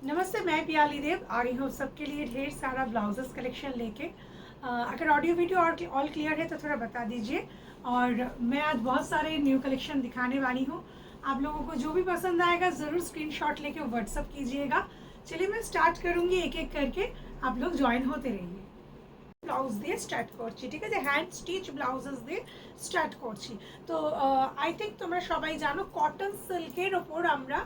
नमस्ते, मैं पियाली देव आ रही हूँ सबके लिए ढेर सारा ब्लाउजेस कलेक्शन लेके। अगर ऑडियो वीडियो और ऑल क्लियर है तो थोड़ा बता दीजिए। और मैं आज बहुत सारे न्यू कलेक्शन दिखाने वाली हूँ। आप लोगों को जो भी पसंद आएगा ज़रूर स्क्रीनशॉट लेके व्हाट्सअप कीजिएगा। चलिए मैं स्टार्ट करूँगी एक एक करके, आप लोग ज्वाइन होते रहिए। ব্লাউজ দিয়ে স্টার্ট করছি, ঠিক আছে? হ্যান্ড স্টিচ ব্লাউজেস দিয়ে স্টার্ট করছি। তো আই থিঙ্ক তোমরা সবাই জানো কটন সিল্কের ওপর আমরা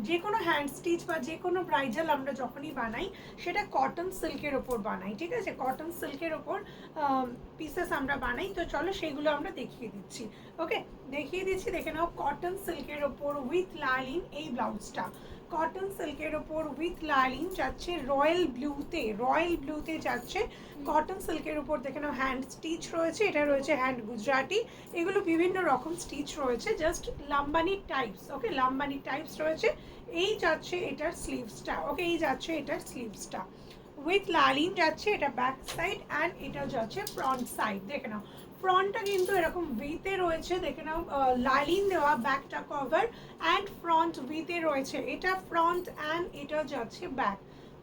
যে কোনো হ্যান্ড স্টিচ বা যে কোনো ব্রাইডাল আমরা যখনই বানাই সেটা কটন সিল্কের ওপর বানাই, ঠিক আছে? কটন সিল্কের ওপর পিসেস আমরা বানাই। তো চলো সেগুলো আমরা দেখিয়ে দিচ্ছি। ওকে, দেখিয়ে দিচ্ছি, দেখে নাও। কটন সিল্কের ওপর উইথ লাইনিং এই ব্লাউজটা কটন সিল্কের ওপর উইথ লাইনিং যাচ্ছে রয়্যাল ব্লুতে যাচ্ছে। কটন সিল্কের উপর দেখে নাও হ্যান্ড স্টিচ রয়েছে, এটা রয়েছে হ্যান্ড গুজরাটি, এগুলো বিভিন্ন রকম স্টিচ রয়েছে, জাস্ট লাম্বানি টাইপস। ওকে, লাম্বানি টাইপস রয়েছে। এই যাচ্ছে এটার স্লিভসটা। ওকে, এই যাচ্ছে এটার স্লিভসটা উইথ লাইনিং যাচ্ছে, এটা ব্যাক সাইড অ্যান্ড এটা যাচ্ছে ফ্রন্ট সাইড। দেখে নাও ফ্রন্টটা কিন্তু এরকম ভিতে রয়েছে, দেখে নাও লাইনিং দেওয়া, ব্যাকটা কভার অ্যান্ড ফ্রন্ট ভিতে রয়েছে। এটা ফ্রন্ট অ্যান্ড এটা যাচ্ছে ব্যাক।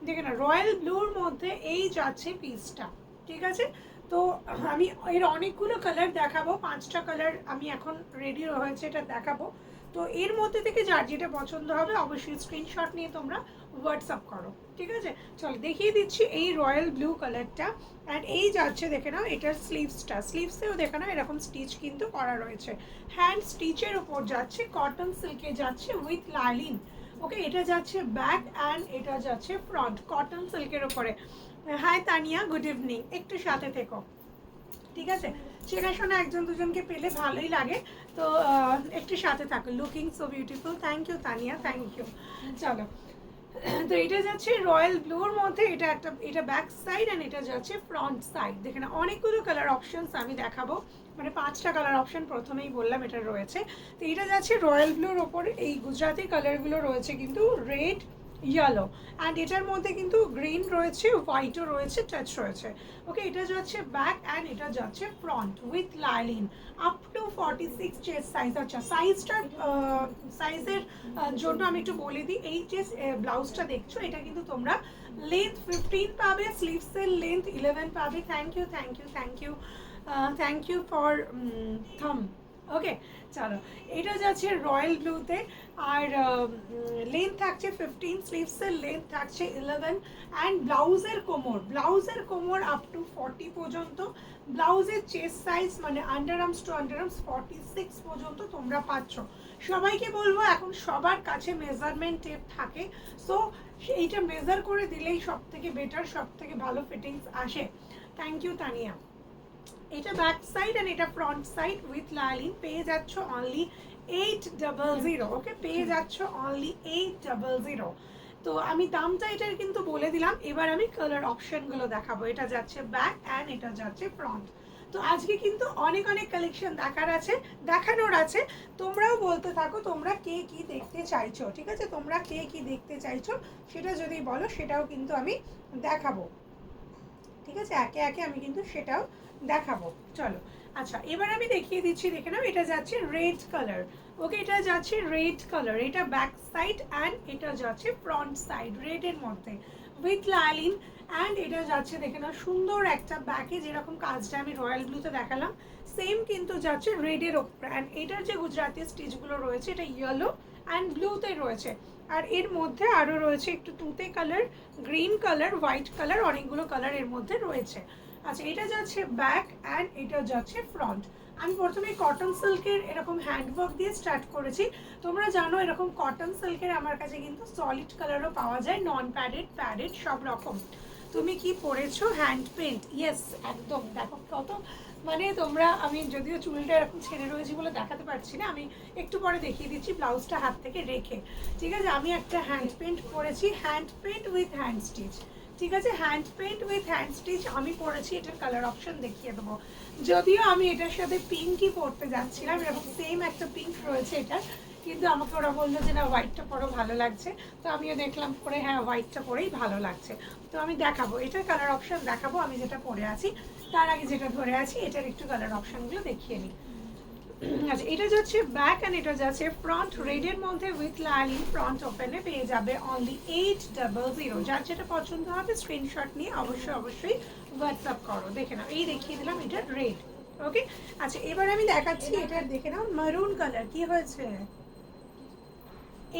দেখে নাও রয়্যাল ব্লুর মধ্যে এই যাচ্ছে পিসটা, ঠিক আছে? তো আমি এর অনেকগুলো কালার দেখাবো, 5টা কালার আমি এখন রেডি হয়েছে এটা দেখাবো। তো এর মধ্যে থেকে যার যেটা পছন্দ হবে অবশ্যই স্ক্রিনশট নিয়ে তোমরা হোয়াটসঅ্যাপ করো, ঠিক আছে? চলো দেখিয়ে দিচ্ছি এই রয়্যাল ব্লু কালারটা। অ্যান্ড এই যাচ্ছে দেখে নাও এটার স্লিভসেও দেখে নাও এরকম স্টিচ কিন্তু করা রয়েছে। হ্যান্ড স্টিচের উপর যাচ্ছে, কটন সিল্কে যাচ্ছে উইথ লাইনিং। ওকে, এটা যাচ্ছে ব্যাক অ্যান্ড এটা যাচ্ছে ফ্রন্ট, কটন সিল্কের উপরে। হাই তানিয়া, গুড ইভিনিং, একটু সাথে থেকো, ঠিক আছে? চেনাশোনা একজন দুজনকে পেলে ভালোই লাগে, তো একটু সাথে থাকো। Looking so beautiful, thank you Tania, thank you. চলো, তো এটা যাচ্ছে রয়্যাল ব্লুর মধ্যে, এটা ব্যাক সাইড অ্যান্ড এটা যাচ্ছে ফ্রন্ট সাইড। দেখে না অনেকগুলো কালার অপশনস আমি দেখাবো, মানে 5টা কালার অপশন প্রথমেই বললাম এটা রয়েছে। তো এটা যাচ্ছে রয়্যাল ব্লুর ওপর, এই গুজরাটি কালারগুলো রয়েছে কিন্তু রেড ইয়েলো, অ্যান্ড এটার মধ্যে কিন্তু গ্রিন রয়েছে, হোয়াইটও রয়েছে, টাচ রয়েছে। ওকে, এটা যাচ্ছে ব্যাক অ্যান্ড এটা যাচ্ছে front with lining up to 46 chest size. আচ্ছা, সাইজের জন্য আমি একটু বলে দিই, এই যে ব্লাউজটা দেখছো এটা কিন্তু তোমরা লেন্থ 15 পাবে, স্লিভসের লেন্থ 11 পাবে। Thank you, thank you, thank you, thank you for them. Okay, চলো, এটা যাচ্ছে রয়্যাল ব্লুতে, আর লেন্থ থাকছে 15, স্লিভসের লেন্থ থাকছে 11, অ্যান্ড ব্লাউজের কোমর আপ টু 40 পর্যন্ত। ব্লাউজের চেস্ট সাইজ মানে under arms to under arms 46 পর্যন্ত তোমরা পাচ্ছ। সবাইকে বলবো এখন সবার কাছে মেজারমেন্ট টেপ থাকে, সো এইটা মেজার করে দিলেই সব থেকে বেটার, সব থেকে ভালো ফিটিংস আসে। Thank you Tania. এটা ব্যাক সাইড অ্যান্ড এটা ফ্রন্ট সাইড উইথ লাইনিং পেয়ে যাচ্ছ অনলি 800। ওকে, পেয়ে যাচ্ছ অনলি 800। তো আমি দামটা এটার কিন্তু বলে দিলাম, এবার আমি কালার অপশনগুলো দেখাবো। এটা যাচ্ছে ব্যাক অ্যান্ড এটা যাচ্ছে ফ্রন্ট। তো আজকে কিন্তু অনেক অনেক কালেকশন দেখানোর আছে। তোমরাও বলতে থাকো তোমরা কে কি দেখতে চাইছো, ঠিক আছে? তোমরা কে কি দেখতে চাইছো সেটা যদি বলো সেটাও কিন্তু আমি দেখাবো, ঠিক আছে? একে একে আমি কিন্তু সেটাও দেখাবো। চলো, আচ্ছা, এবার আমি দেখিয়ে দিচ্ছি, দেখে নাও এটা যাচ্ছে রেড কালার। ওকে, এটা যাচ্ছে রেড কালার, এটা ব্যাক সাইড অ্যান্ড এটা যাচ্ছে ফ্রন্ট সাইড রেডের মধ্যে উইথ লাইনিং। অ্যান্ড এটা যাচ্ছে দেখে নাও সুন্দর একটা ব্যাকে, যেরকম কাজটা আমি রয়্যাল ব্লুতে দেখালাম সেম কিন্তু যাচ্ছে রেডের ওপর। অ্যান্ড এটার যে গুজরাটি স্টিচগুলো রয়েছে এটা ইয়েলো অ্যান্ড ব্লুতে রয়েছে, আর এর মধ্যে আরও রয়েছে একটু তুতে colour, green colour, white colour, অনেকগুলো কালার এর মধ্যে রয়েছে। আচ্ছা, এটা যাচ্ছে ব্যাক অ্যান্ড এটা যাচ্ছে ফ্রন্ট। আমি প্রথমে কটন সিল্কের এরকম হ্যান্ডওয়ার্ক দিয়ে স্টার্ট করেছি। তোমরা জানো এরকম কটন সিল্কের আমার কাছে কিন্তু সলিড কালারও পাওয়া যায়, নন প্যাডেড সব রকম। তুমি কি পরেছো হ্যান্ড পেন্ট? ইয়েস, একদম। দেখো কত, মানে তোমরা, আমি যদিও চুলটা এরকম ছেড়ে রয়েছি বলে দেখাতে পারছি না, আমি একটু পরে দেখিয়ে দিচ্ছি ব্লাউজটা হাত থেকে রেখে, ঠিক আছে? আমি একটা হ্যান্ড পেন্ট পরেছি, hand paint with hand stitch, ঠিক আছে? Hand paint with hand stitch আমি পরেছি। এটার কালার অপশন দেখিয়ে দেবো, যদিও আমি এটার সাথে পিঙ্কই পরতে যাচ্ছিলাম, এরকম সেম একটা পিঙ্ক রয়েছে এটা, কিন্তু আমাকে ওরা বললো যে না হোয়াইটটা পরো, ভালো লাগছে। তো আমিও দেখলাম পরে, হ্যাঁ হোয়াইটটা পরেই ভালো লাগছে। তো আমি দেখাবো এটার কালার অপশন দেখাবো, আমি যেটা পরে আছি তার আগে যেটা ধরে আছি এটার একটু কালার অপশনগুলো দেখিয়ে নিই। আচ্ছা এটা যাচ্ছে ব্যাক অ্যান্ড এটা যাচ্ছে ফ্রন্ট, রেডের মধ্যে উইথ লাইনিং, ফ্রন্ট ওপেনে পেয়ে যাবে অনলি 800। যার যেটা পছন্দ হবে স্ক্রিনশট নিয়ে অবশ্যই হোয়াটসঅ্যাপ করো। দেখে নাও, এই দেখিয়ে দিলাম এটা রেড। ওকে, আচ্ছা এবার আমি দেখাচ্ছি এটা, দেখে নাও মারুন কালার কি হয়েছে,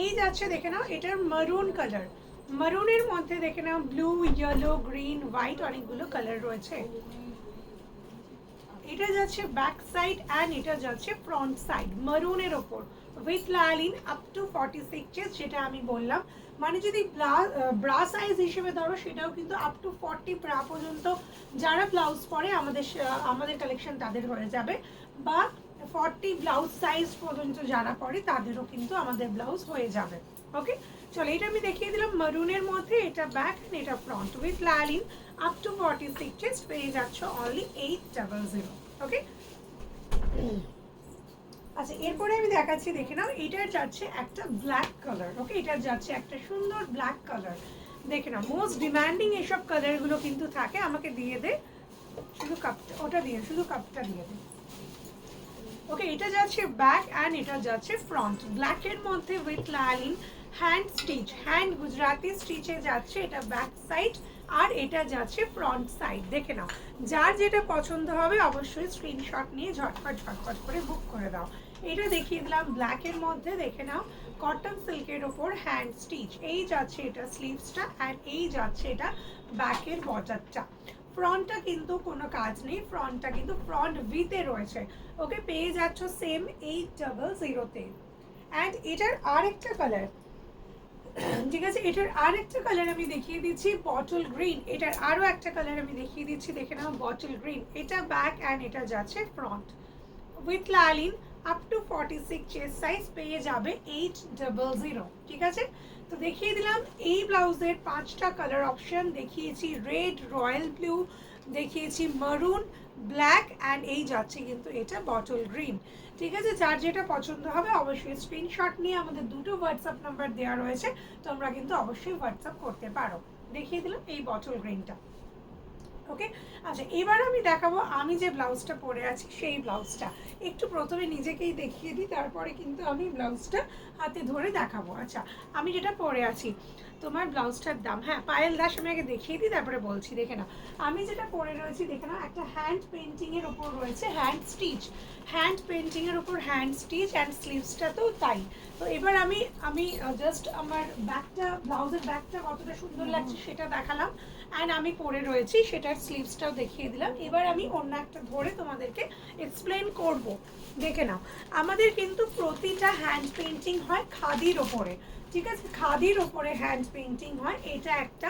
এই যাচ্ছে দেখে নাও এটার মারুন কালার, মারুনের মধ্যে দেখে নাও ব্লু, ইয়েলো, গ্রিন, হোয়াইট অনেকগুলো কালার রয়েছে। এটা যাচ্ছে ব্যাক সাইড অ্যান্ড এটা যাচ্ছে ফ্রন্ট সাইড মারুনের ওপর উইথ লাইনিং আপ টু 46, যেটা আমি বললাম। মানে যদি ব্রা সাইজ হিসেবে ধরো সেটাও কিন্তু আপ টু 40 ব্রা পর্যন্ত যারা ব্লাউজ পরে আমাদের কালেকশন তাদের হয়ে যাবে, বা 40 ব্লাউজ সাইজ পর্যন্ত যারা পরে তাদেরও কিন্তু আমাদের ব্লাউজ হয়ে যাবে। ওকে, চলো এটা আমি দেখিয়ে দিলাম মারুনের মধ্যে, এটা ব্যাক এটা front with lining up to 46 পেয়ে যাচ্ছ অনলি 800। ওকে, আচ্ছা এরপরে আমি দেখাচ্ছি দেখে নাও, এটার যাচ্ছে একটা ব্ল্যাক কালার। ওকে, এটার যাচ্ছে একটা সুন্দর ব্ল্যাক কালার। দেখে নাও মোস্ট ডিমান্ডিং এসব কালারগুলো কিন্তু থাকে। আমাকে দিয়ে দে শুধু কাপটা, ওটা দিয়ে শুধু কাপটা দিয়ে দে। ওকে, এটা যাচ্ছে ব্যাক অ্যান্ড এটা যাচ্ছে ফ্রন্ট, ব্ল্যাকের মধ্যে with lining, hand stitch, hand Gujarati স্টিচে যাচ্ছে, এটা ব্যাক সাইড আর এটা যাচ্ছে ফ্রন্ট সাইড। দেখে নাও, যার যেটা পছন্দ হবে অবশ্যই স্ক্রিনশট নিয়ে ঝটপট করে বুক করে দাও। এটা দেখিয়ে দিলাম ব্ল্যাকের মধ্যে, দেখে নাও কটন সিল্কের ওপর হ্যান্ড স্টিচ, এই যাচ্ছে এটা স্লিভসটা অ্যান্ড এই যাচ্ছে এটা ব্যাকের বর্ডারটা। ফ্রন্টটা কিন্তু কোনো কাজ নেই, ফ্রন্টটা কিন্তু ফ্রন্ট ভিতে রয়েছে। ওকে, পেয়ে যাচ্ছ সেম 800-তে। অ্যান্ড এটার আরেকটা কালার, ঠিক আছে, এটার আরেকটা কালার আমি দেখিয়ে দিচ্ছি বটল গ্রিন, এটার আরও একটা কালার আমি দেখিয়ে দিচ্ছি, দেখে নাও বটল গ্রিন। এটা ব্যাক অ্যান্ড এটা যাচ্ছে front with lining up to 46 chest size পেয়ে যাবে 800। ঠিক আছে, তো দেখিয়ে দিলাম এই ব্লাউজের 5টা কালার অপশন দেখিয়েছি, রেড, রয়্যাল ব্লু, দেখিয়েছি মারুন, ব্ল্যাক অ্যান্ড এই যাচ্ছে কিন্তু এটা বটল গ্রিন। ঠিক আছে, যার যেটা পছন্দ হবে অবশ্যই স্ক্রিনশট নিয়ে আমাদের দুটো হোয়াটসঅ্যাপ নাম্বার দেওয়া রয়েছে, তোমরা কিন্তু অবশ্যই হোয়াটসঅ্যাপ করতে পারো। দেখিয়ে দিলাম এই বটল গ্রিনটা। ওকে, আচ্ছা এবার আমি দেখাবো আমি যে ব্লাউজটা পরে আছি সেই ব্লাউজটা। একটু প্রথমে নিজেকেই দেখিয়ে দিই, তারপরে কিন্তু আমি ব্লাউজটা হাতে ধরে দেখাবো। আচ্ছা আমি যেটা পরে আছি, তোমার ব্লাউজটার দাম, হ্যাঁ পায়েল দাস, আমি আগে দেখিয়ে দিই তারপরে বলছি। দেখে না আমি যেটা পরে রয়েছি, দেখে না একটা হ্যান্ড পেন্টিংয়ের ওপর রয়েছে হ্যান্ড স্টিচ, হ্যান্ড পেন্টিংয়ের ওপর হ্যান্ড স্টিচ অ্যান্ড স্লিভসটাতেও তাই। তো এবার আমি জাস্ট আমার ব্যাকটা, ব্লাউজের ব্যাকটা কতটা সুন্দর লাগছে সেটা দেখালাম, অ্যান্ড আমি পরে রয়েছি সেটার স্লিভসটাও দেখিয়ে দিলাম। এবার আমি অন্য একটা ধরে তোমাদেরকে এক্সপ্লেন করব। দেখে নাও, আমাদের কিন্তু প্রতিটা হ্যান্ড পেন্টিং হয় খাদির ওপরে। ঠিক আছে, খাদির ওপরে হ্যান্ড পেন্টিং হয়, এটা একটা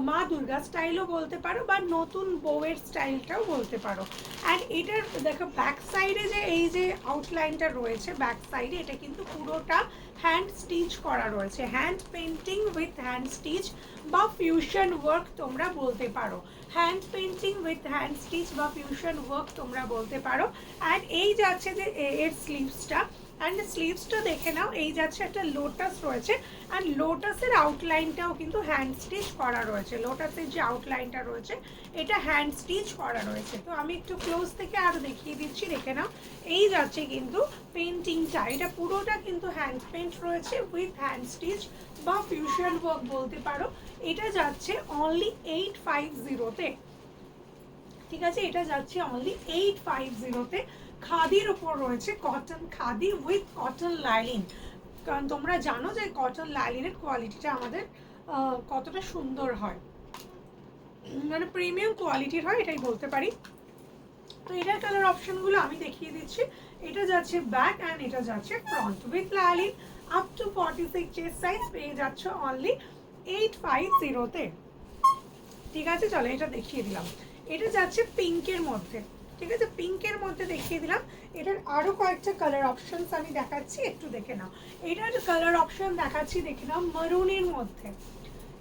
মা দুর্গা স্টাইলও বলতে পারো বা নতুন বউয়ের স্টাইলটাও বলতে পারো। অ্যান্ড এটার দেখো ব্যাক সাইডে যে এই যে আউটলাইনটা রয়েছে ব্যাক সাইডে, এটা কিন্তু পুরোটা হ্যান্ড স্টিচ করা রয়েছে, hand painting with hand stitch বা ফিউশন ওয়ার্ক তোমরা বলতে পারো, hand painting with hand stitch বা ফিউশন ওয়ার্ক তোমরা বলতে পারো। অ্যান্ড এই যাচ্ছে যে এর স্লিভসটা, অ্যান্ড স্লিভসটা দেখে নাও, এই যাচ্ছে একটা লোটাস রয়েছে, অ্যান্ড লোটাসের আউটলাইনটাও কিন্তু হ্যান্ড স্টিচ করা রয়েছে, লোটাসের যে আউটলাইনটা রয়েছে এটা হ্যান্ড স্টিচ করা রয়েছে। তো আমি একটু ক্লোজ থেকে আরও দেখিয়ে দিচ্ছি, দেখে নাও এই যাচ্ছে কিন্তু পেন্টিংটা, এটা পুরোটা কিন্তু হ্যান্ড পেন্ট রয়েছে উইথ হ্যান্ড স্টিচ বা ফিউশন ওয়ার্ক বলতে পারো। এটা যাচ্ছে অনলি 850-তে। ঠিক আছে, এটা যাচ্ছে অনলি 850-তে। খাদির উপর রয়েছে, cotton khadi with cotton lining. কারণ তোমরা জানো যে কটন লাইনিংয়ের কোয়ালিটিটা আমাদের কতটা সুন্দর হয়, মানে প্রিমিয়াম কোয়ালিটির হয় এটাই বলতে পারি। তো এটার কালার অপশনগুলো আমি দেখিয়ে দিচ্ছি। এটা যাচ্ছে ব্যাক অ্যান্ড এটা যাচ্ছে front with lining up to 46 chest size পেয়ে যাচ্ছে অনলি 850-তে। ঠিক আছে, চলো এটা দেখিয়ে দিলাম। এটা যাচ্ছে পিঙ্কের মধ্যে, ঠিক আছে, পিঙ্কের মধ্যে দেখিয়ে দিলাম। এটার আরও কয়েকটা কালার অপশনস আমি দেখাচ্ছি, একটু দেখে নাও। এটার কালার অপশন দেখাচ্ছি, দেখে নাও মারুনের মধ্যে,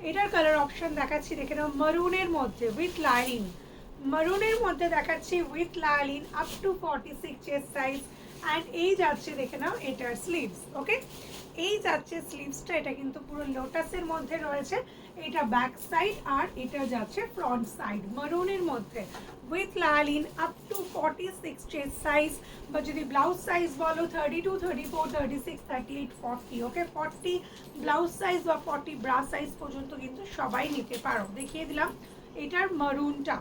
এটার কালার অপশন দেখাচ্ছি দেখে নাও মারুনের মধ্যে উইথ লাইনিং, মারুনের মধ্যে দেখাচ্ছি with lining up to 46 chest size. And এই যাচ্ছে দেখে নাও এটার স্লিভস। ওকে, এই যাচ্ছে স্লিভসটা, এটা কিন্তু পুরো লোটাসের মধ্যে রয়েছে, এটা ব্যাক সাইড আর এটা যাচ্ছে ফ্রন্ট সাইড মারুনের মধ্যে with lining up to 46 chest size, বা যদি ব্লাউজ সাইজ বলো 32, 34, 36, 38, 40। ওকে, 40 ব্লাউজ সাইজ বা 40 ব্রা সাইজ পর্যন্ত কিন্তু সবাই নিতে পারো। দেখিয়ে দিলাম এটার মারুনটা।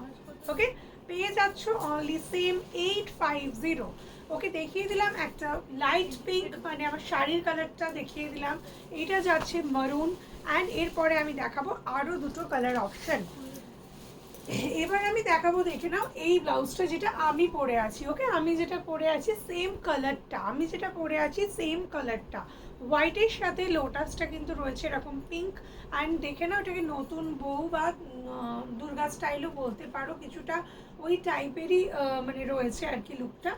ওকে, পেয়ে যাচ্ছ অনলি সেম 850। ওকে, দেখিয়ে দিলাম একটা লাইট পিঙ্ক, মানে আমার শাড়ির কালারটা দেখিয়ে দিলাম, এটা যাচ্ছে মারুন। অ্যান্ড এরপরে আমি দেখাবো আরও দুটো কালার অপশন। এবার আমি দেখাবো, দেখে নাও এই ব্লাউজটা যেটা আমি পরে আছি। ওকে, আমি যেটা পরে আছি সেম কালারটা, আমি যেটা পরে আছি সেম কালারটা, হোয়াইটের সাথে লোটাসটা কিন্তু রয়েছে এরকম পিঙ্ক। অ্যান্ড দেখে নাও এটাকে নতুন বউ বা দুর্গা স্টাইলও বলতে পারো, কিছুটা ওই টাইপেরই মানে রয়েছে আর কি লুকটা।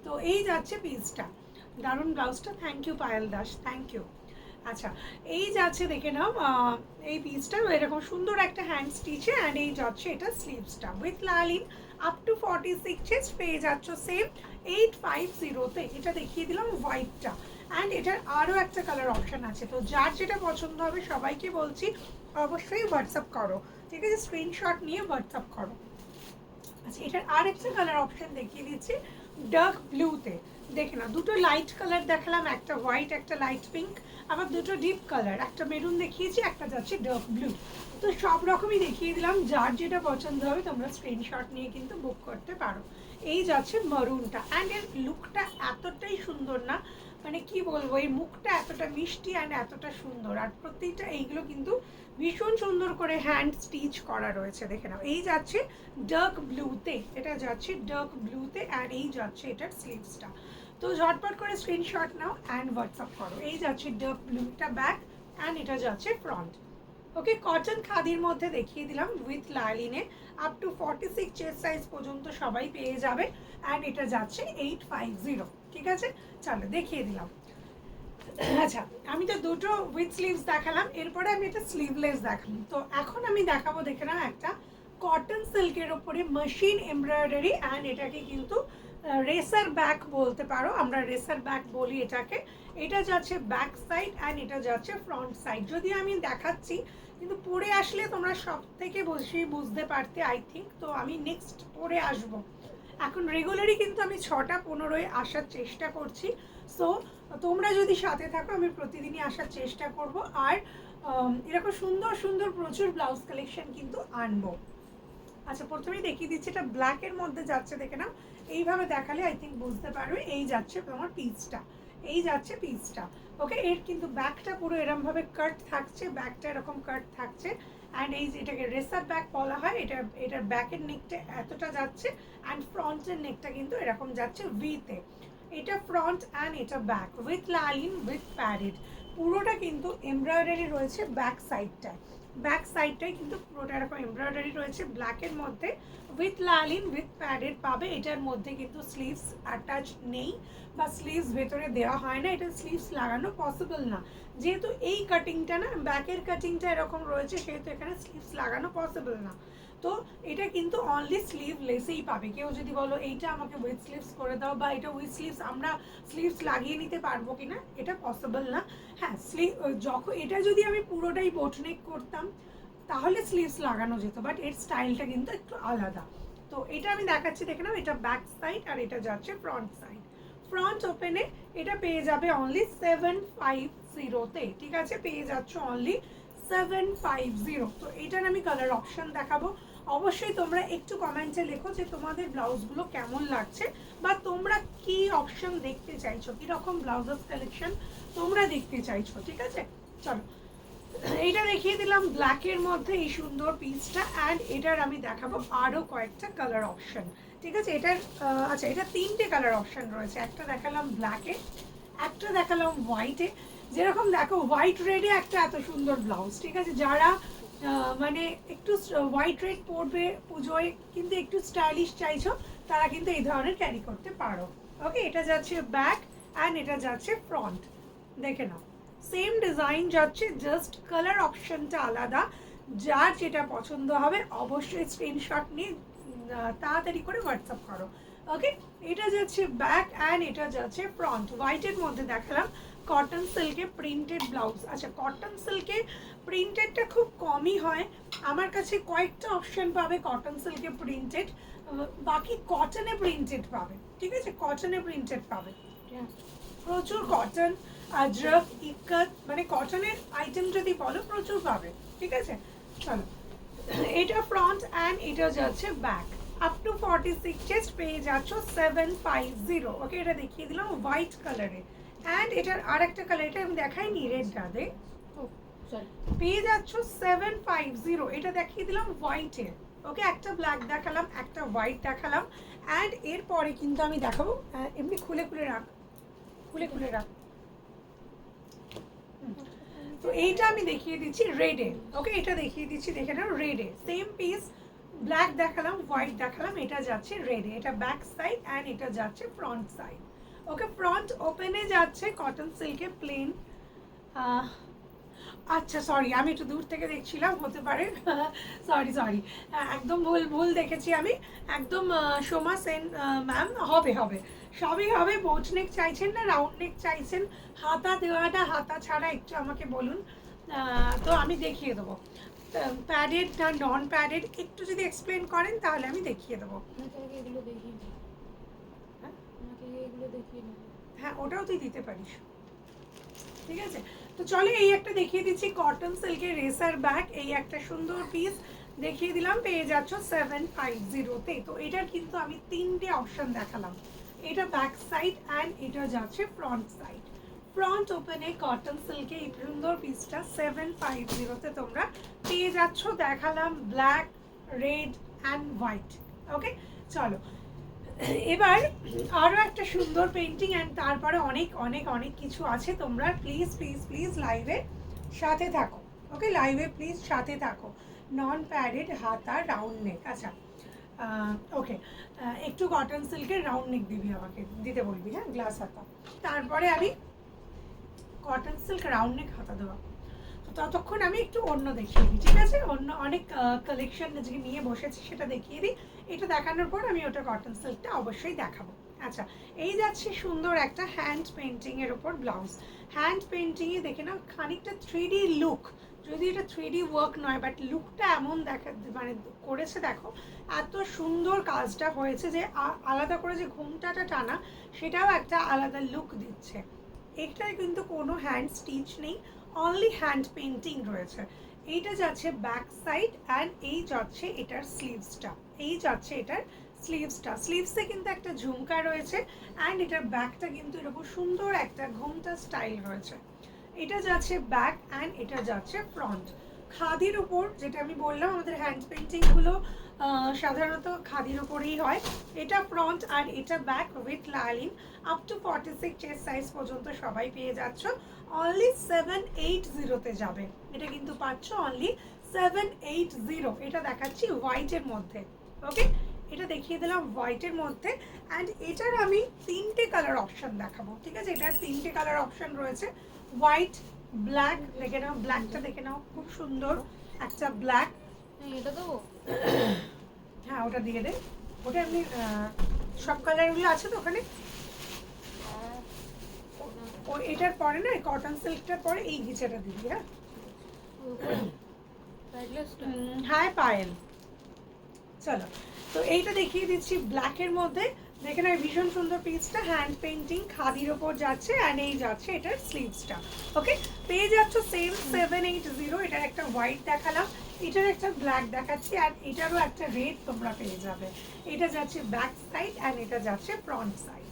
তো এই যাচ্ছে পিসটা, দারুণ ব্লাউজটা। Thank you Payel Das, thank you. আচ্ছা, এই যাচ্ছে দেখে নাও এই পিসটা এরকম সুন্দর একটা হ্যান্ড স্টিচে। অ্যান্ড এই যাচ্ছে এটা স্লিভসটা with lining up to 46 chest, পেয়ে যাচ্ছ সেম 850-তে। এটা দেখিয়ে দিলাম হোয়াইটটা। অ্যান্ড এটার আরও একটা কালার অপশান আছে, তো যার যেটা পছন্দ হবে সবাইকে বলছি অবশ্যই হোয়াটসঅ্যাপ করো, ঠিক আছে, স্ক্রিনশট নিয়ে হোয়াটসঅ্যাপ করো। আচ্ছা, এটার আর একটা কালার অপশন দেখিয়ে দিচ্ছি ডার্ক ব্লুতে। দেখে না, দুটো লাইট কালার দেখালাম, একটা হোয়াইট একটা লাইট পিঙ্ক, আবার দুটো ডিপ কালার, একটা মেরুন দেখিয়েছি, একটা যাচ্ছে ডার্ক ব্লু। তো সব রকমই দেখিয়ে দিলাম, যার যেটা পছন্দ হবে তোমরা স্ক্রিনশট নিয়ে কিন্তু বুক করতে পারো। এই যাচ্ছে মারুনটা। অ্যান্ড এর লুকটা এতটাই সুন্দর না, মানে কি বলবো, এই মুখটা এতটা মিষ্টি অ্যান্ড এতটা সুন্দর। আর প্রত্যেকটা এইগুলো কিন্তু ভীষণ সুন্দর করে হ্যান্ড স্টিচ করা রয়েছে। দেখে নাও, এই যাচ্ছে ডার্ক ব্লুতে, এটা যাচ্ছে ডার্ক ব্লুতে। অ্যান্ড এই যাচ্ছে এটার স্লিভসটা। তো ঝটপট করে স্ক্রিনশট নাও অ্যান্ড হোয়াটসঅ্যাপ করো। এই যাচ্ছে ডার্ক ব্লুটা ব্যাক, অ্যান্ড এটা যাচ্ছে ফ্রন্ট। ওকে, কটন খাদির মধ্যে দেখিয়ে দিলাম উইথ লাইলিনে আপ টু 46 চেস্ট সাইজ পর্যন্ত সবাই পেয়ে যাবে। অ্যান্ড এটা যাচ্ছে 850। ঠিক আছে, চলো দেখিয়ে দিলাম। আচ্ছা, আমি তো দুটো উইথ স্লিভস দেখালাম, এরপরে আমি একটা স্লিভলেস দেখালাম। তো এখন আমি দেখাবো, দেখে নাও, একটা কটন সিল্কের ওপরে মেশিন এমব্রয়ডারি। অ্যান্ড এটাকে কিন্তু রেসার ব্যাক বলতে পারো, আমরা রেসার ব্যাক বলি এটাকে। এটা যাচ্ছে ব্যাক সাইড অ্যান্ড এটা যাচ্ছে ফ্রন্ট সাইড। যদি আমি দেখাচ্ছি কিন্তু পরে আসলে তোমরা সব থেকে বেশি বুঝতে পারতে আই থিঙ্ক। তো আমি নেক্সট পরে আসবো, এখন রেগুলারই কিন্তু আমি 6টা 15-এ আসার চেষ্টা করছি। সো তোমরা যদি সাথে থাকো আমি প্রতিদিনই আসার চেষ্টা করব। আর এরকম সুন্দর সুন্দর প্রচুর ব্লাউজ কালেকশন কিন্তু আনবো। আচ্ছা, প্রথমেই দেখিয়ে দিচ্ছি, এটা ব্ল্যাকের মধ্যে যাচ্ছে, দেখে নাও, এইভাবে দেখালে আই থিঙ্ক বুঝতে পারবে। এই যাচ্ছে তোমার পিসটা, এই যাচ্ছে পিসটা। ওকে, এর কিন্তু ব্যাকটা পুরো এরমভাবে কাট থাকছে, ব্যাকটা এরকম কাট থাকছে। অ্যান্ড এই যে এটাকে রেসার ব্যাক বলা হয়, এটার ব্যাকের নেকটা এতটা যাচ্ছে। অ্যান্ড ফ্রন্টের নেকটা কিন্তু এরকম যাচ্ছে ভিতে। এটা ফ্রন্ট অ্যান্ড এটা back with line with padded. পুরোটা কিন্তু এমব্রয়ডারি রয়েছে ব্যাক সাইডটায়, ব্যাক সাইডটাই কিন্তু পুরোটা এরকম এমব্রয়ডারি রয়েছে ব্ল্যাকের মধ্যে উইথ লাইন উইথ প্যাডেড পাবে। এটার মধ্যে কিন্তু স্লিভস অ্যাটাচ নেই বা স্লিভস ভেতরে দেওয়া হয় না, এটা স্লিভস লাগানো পসিবল না। যেহেতু এই কাটিংটা না, ব্যাকের কাটিংটা এরকম রয়েছে, সেহেতু এখানে স্লিভস লাগানো পসিবল না। তো এটা কিন্তু অনলি স্লিভলেসেই পাবে। কেউ যদি বলো এইটা আমাকে উইথ স্লিভস করে দাও বা এটা উইথ স্লিভস, আমরা স্লিভস লাগিয়ে নিতে পারবো কিনা, এটা পসিবল না। হ্যাঁ, যখন এটা যদি আমি পুরোটাই বোটনেক করতাম তাহলে স্লিভস লাগানো যেত, বাট এর স্টাইলটা কিন্তু একটু আলাদা। তো এটা আমি দেখাচ্ছি, দেখে নাও, এটা ব্যাক সাইড আর এটা যাচ্ছে ফ্রন্ট সাইড। ফ্রন্ট ওপেনে এটা পেয়ে যাবে অনলি 750-তে। ঠিক আছে, পেয়ে যাচ্ছ অনলি 750। তো এটার আমি কালার অপশন দেখাবো। অবশ্যই তোমরা একটু কমেন্টে লেখো যে তোমাদের ব্লাউজগুলো কেমন লাগছে বা তোমরা কি অপশন দেখতে চাইছো, কীরকম ব্লাউজেস কালেকশন তোমরা দেখতে চাইছো। ঠিক আছে, চলো এইটা দেখিয়ে দিলাম ব্ল্যাকের মধ্যে এই সুন্দর পিসটা। অ্যান্ড এটার আমি দেখাবো আরও কয়েকটা কালার অপশন। ঠিক আছে, এটার আচ্ছা, এটা 3টে কালার অপশন রয়েছে। একটা দেখালাম ব্ল্যাকে, একটা দেখালাম হোয়াইটে। যেরকম দেখো হোয়াইট রেডে একটা এত সুন্দর ব্লাউজ। ঠিক আছে, যারা মানে একটু হোয়াইট রেড পরবে পুজোয় কিন্তু একটু স্টাইলিশ চাইছো, তারা কিন্তু এই ধরনের ক্যারি করতে পারো। ওকে, এটা যাচ্ছে ব্যাক অ্যান্ড এটা যাচ্ছে ফ্রন্ট। দেখে নাও, সেম ডিজাইন যাচ্ছে, জাস্ট কালার অপশনটা আলাদা। যার যেটা পছন্দ হবে অবশ্যই স্ক্রিনশট নিয়ে তাড়াতাড়ি করে হোয়াটসঅ্যাপ করো। ওকে, এটা যাচ্ছে ব্যাক অ্যান্ড এটা যাচ্ছে ফ্রন্ট। হোয়াইটের মধ্যে দেখালাম কটন সিল্কে প্রিন্টেড ব্লাউজ। আচ্ছা, কটন সিল্কে প্রিন্টেডটা খুব কমই হয়, আমার কাছে কয়েকটা অপশন পাবে কটন সিল্কে প্রিন্টেড। বাকি কটনে প্রিন্টেড পাবে, ঠিক আছে, কটনে প্রিন্টেড পাবে, প্রচুর কটন, আজরক, ইক্কত, মানে কটনের আইটেম যদি বলো প্রচুর পাবে, ঠিক আছে। চলো, এটা ফ্রন্ট অ্যান্ড এটা যাচ্ছে ব্যাক। আপ টু 46 চেস্ট পেয়ে যাচ্ছ 750। ওকে, এটা দেখিয়ে দিলাম হোয়াইট কালারে। অ্যান্ড এটার আর একটা কালার, এটা আমি দেখাইনি, রেডটা দে, পেয়ে যাচ্ছ 750। এটা দেখিয়ে দিলাম হোয়াইটে। ওকে, একটা ব্ল্যাক দেখালাম, একটা হোয়াইট দেখালাম, অ্যান্ড এরপরে কিন্তু আমি দেখাবো, এমনি খুলে খুলে রাখ, খুলে খুলে রাখ। তো এইটা আমি দেখিয়ে দিচ্ছি রেডে। ওকে, এটা দেখিয়ে দিচ্ছি, দেখে নাও রেডে, সেম পিস, ব্ল্যাক দেখালাম, হোয়াইট দেখালাম, এটা যাচ্ছে রেডে। এটা ব্যাক সাইড অ্যান্ড এটা যাচ্ছে ফ্রন্ট সাইড। ওকে, ফ্রন্ট ওপেনে যাচ্ছে কটন সিল্কে প্লেন। আচ্ছা সরি, আমি একটু দূর থেকে দেখছিলাম, হতে পারে, সরি সরি, একদম ভুল দেখেছি আমি, একদম সোমা সেন ম্যাম, হবে হবে, সবই হবে। বোট নেক চাইছেন না রাউন্ড নেক চাইছেন? হাতা দেওয়াটা হাতা ছাড়া একটু আমাকে বলুন, তো আমি দেখিয়ে দেবো। প্যাডেড না নন প্যাডেড একটু যদি এক্সপ্লেন করেন তাহলে আমি দেখিয়ে দেবো। হ্যাঁ, ওটাও তুই দিতে পারিস, ঠিক আছে। তো চলো, এই একটা দেখিয়ে দিচ্ছি কটন সিল্কের রেসার ব্যাগ, এই একটা সুন্দর পিস দেখিয়ে দিলাম, পেয়ে যাচ্ছ 750-তে। তো এটার কিন্তু আমি তিনটে অপশন দেখালাম, এটা ব্যাক সাইড অ্যান্ড এটা যাচ্ছে ফ্রন্ট সাইড। ফ্রন্ট ওপেনে কটন সিল্কে এই সুন্দর পিসটা 750-তে তোমরা পেয়ে যাচ্ছ। দেখালাম ব্ল্যাক, রেড অ্যান্ড হোয়াইট। ওকে, চলো এবার আরও একটা সুন্দর পেন্টিং অ্যান্ড তারপরে অনেক অনেক অনেক কিছু আছে। তোমরা প্লিজ প্লিজ প্লিজ লাইভে সাথে থাকো। ওকে, লাইভে প্লিজ সাথে থাকো। নন প্যাডেড হাতা রাউন্ড নেক, আচ্ছা ওকে, একটু কটন সিল্কের রাউন্ড নেক দিবি, আমাকে দিতে বলবি, হ্যাঁ, গ্লাস হাতা। তারপরে আমি কটন সিল্ক রাউন্ড নেক হাতা দেওয়া, তো ততক্ষণ আমি একটু অন্য দেখিয়ে দিই, ঠিক আছে। অন্য অনেক কালেকশন যে নিয়ে বসেছি সেটা দেখিয়ে দিই। এটা দেখানোর পর আমি ওটা কটন সিল্কটা অবশ্যই দেখাবো। আচ্ছা, এই যাচ্ছে সুন্দর একটা হ্যান্ড পেন্টিংয়ের ওপর ব্লাউজ। হ্যান্ড পেন্টিংয়ে দেখে নাও খানিকটা 3D লুক, যদি এটা 3D ওয়ার্ক নয়, বাট লুকটা এমন দেখা মানে করেছে, দেখো এত সুন্দর কাজটা হয়েছে যে আলাদা করে যে ঘুমটাটা টানা সেটাও একটা আলাদা লুক দিচ্ছে। এটায় কিন্তু কোনো হ্যান্ড স্টিচ নেই, অনলি হ্যান্ড পেন্টিং রয়েছে। এইটা যাচ্ছে ব্যাক সাইড অ্যান্ড এই যাচ্ছে এটার স্লিভসটা, এই যাচ্ছে এটার স্লিভসটা। স্লিভসে কিন্তু একটা ঝুমকা রয়েছে অ্যান্ড এটার ব্যাকটা কিন্তু এরকম সুন্দর একটা ঘুমটা স্টাইল রয়েছে। এটা যাচ্ছে ব্যাক অ্যান্ড এটা যাচ্ছে ফ্রন্ট। খাদির উপর, যেটা আমি বললাম আমাদের হ্যান্ড পেন্টিংগুলো সাধারণত খাদির উপরেই হয়। এটা ফ্রন্ট আর এটা back with lining. Up to 46 chest size পর্যন্ত সবাই পেয়ে যাচ্ছ, অনলি 780-তে যাবে। এটা কিন্তু পাচ্ছ অনলি 780। এটা দেখাচ্ছি হোয়াইটের মধ্যে। ওকে, এটা দেখিয়ে দিলাম হোয়াইটের মধ্যে অ্যান্ড এটার আমি তিনটে কালার অপশন দেখাবো, ঠিক আছে। এটার তিনটে কালার অপশন রয়েছে, হোয়াইট, ব্ল্যাক, দেখে নাও ব্ল্যাকটা, দেখে নাও খুব সুন্দর একটা ব্ল্যাক। এটা দেবো? হ্যাঁ, ওটা দিয়ে দে, ওটা এমনি সব কালারগুলো আছে তো ওখানে। ও এটার পরে না, কটন সিল্কটার পরে এই ঘিচাটা দিবি, হ্যাঁ। হ্যাঁ পায়েল, চলো তো এইটা দেখিয়ে দিচ্ছি ব্ল্যাকের মধ্যে, দেখে নাও ভীষণ সুন্দর পিসটা, হ্যান্ড পেন্টিং খাদির ওপর যাচ্ছে অ্যান্ড এই যাচ্ছে এটার স্লিভসটা। ওকে, পেয়ে যাচ্ছ সেম 780। এটার একটা হোয়াইট দেখালাম, এটার একটা ব্ল্যাক দেখাচ্ছি আর এটারও একটা রেড তোমরা পেয়ে যাবে। এটা যাচ্ছে ব্যাক সাইড অ্যান্ড এটা যাচ্ছে ফ্রন্ট সাইড।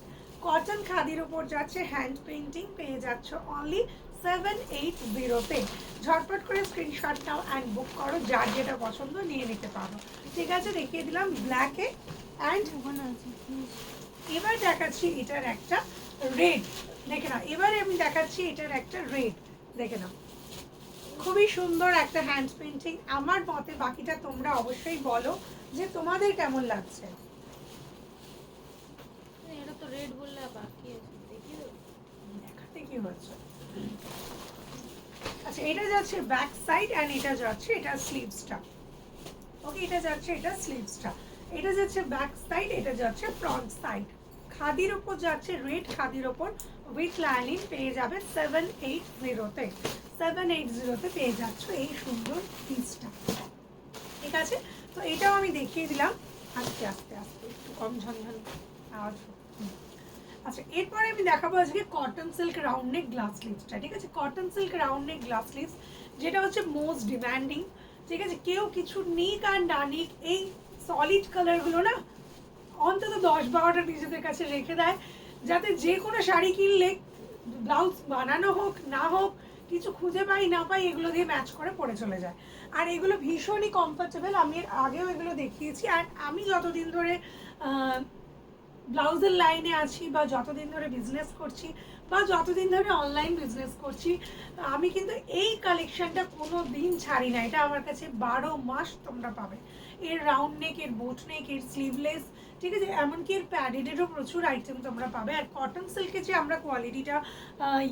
কটন খাদির ওপর যাচ্ছে হ্যান্ড পেন্টিং, পেয়ে যাচ্ছ অনলি 780-তে। ঝটপট করে স্ক্রিনশট নাও অ্যান্ড বুক করো, যার যেটা পছন্দ নিয়ে নিতে পারো, ঠিক আছে। দেখিয়ে দিলাম ব্ল্যাকে অ্যান্ড এবার দেখাচ্ছি এটার একটা রেড, দেখে নাও। এবারে আমি দেখাচ্ছি এটার একটা রেড, দেখে নাও খুবই সুন্দর একটা হ্যান্ড পেন্টিং আমার মতে। বাকিটা তোমরা অবশ্যই বলো যে তোমাদের কেমন লাগছে। এটা তো রেড বললে বাকি আছে, দেখি দেখাতে কি হচ্ছে। আচ্ছা, এটা যাচ্ছে ব্যাক সাইড অ্যান্ড এটা যাচ্ছে এটা স্লিভসটা। ওকে, এটা যাচ্ছে এটা স্লিভসটা, এটা যাচ্ছে ব্যাক সাইড, এটা যাচ্ছে ফ্রন্ট সাইড। খাদির উপর যাচ্ছে রেড, খাদির উপর উইথ লাইনিং পেয়ে যাবে 780-তে। 780-তে পেয়ে যাচ্ছ এই সুন্দর পিসটা, ঠিক আছে। তো এটাও আমি দেখিয়ে দিলাম, আস্তে আস্তে আস্তে একটু কম ঝনঝন আওয়াজ হোক। আচ্ছা, এরপরে আমি দেখাবো আজকে cotton silk round neck glass স্লিভসটা। ঠিক আছে, cotton silk round neck glass sleeves যেটা হচ্ছে মোস্ট ডিমান্ডিং। ঠিক আছে, কেউ কিছু নিক আর না নিক, এই সলিড কালারগুলো না অন্তত 10-12টা নিজেদের কাছে রেখে দেয়, যাতে যে কোনো শাড়ি কিনলে ব্লাউজ বানানো হোক না হোক, কিছু খুঁজে পাই না পাই, এগুলো দিয়ে ম্যাচ করে পরে চলে যায়। আর এগুলো ভীষণই কমফোর্টেবল, আমি আগেও এগুলো দেখিয়েছি। আর আমি যতদিন ধরে ব্লাউজের লাইনে আছি, বা যতদিন ধরে বিজনেস করছি, বা যতদিন ধরে অনলাইন বিজনেস করছি, আমি কিন্তু এই কালেকশনটা কোনো দিন ছাড়ি না। এটা আমার কাছে 12 মাস তোমরা পাবে। এর রাউন্ড নেক, এর বোট নেক, এর স্লিভলেস, ঠিক আছে, এমনকি এর প্যাডেডেরও প্রচুর আইটেম তোমরা পাবে। আর কটন সিল্কে যে আমরা কোয়ালিটিটা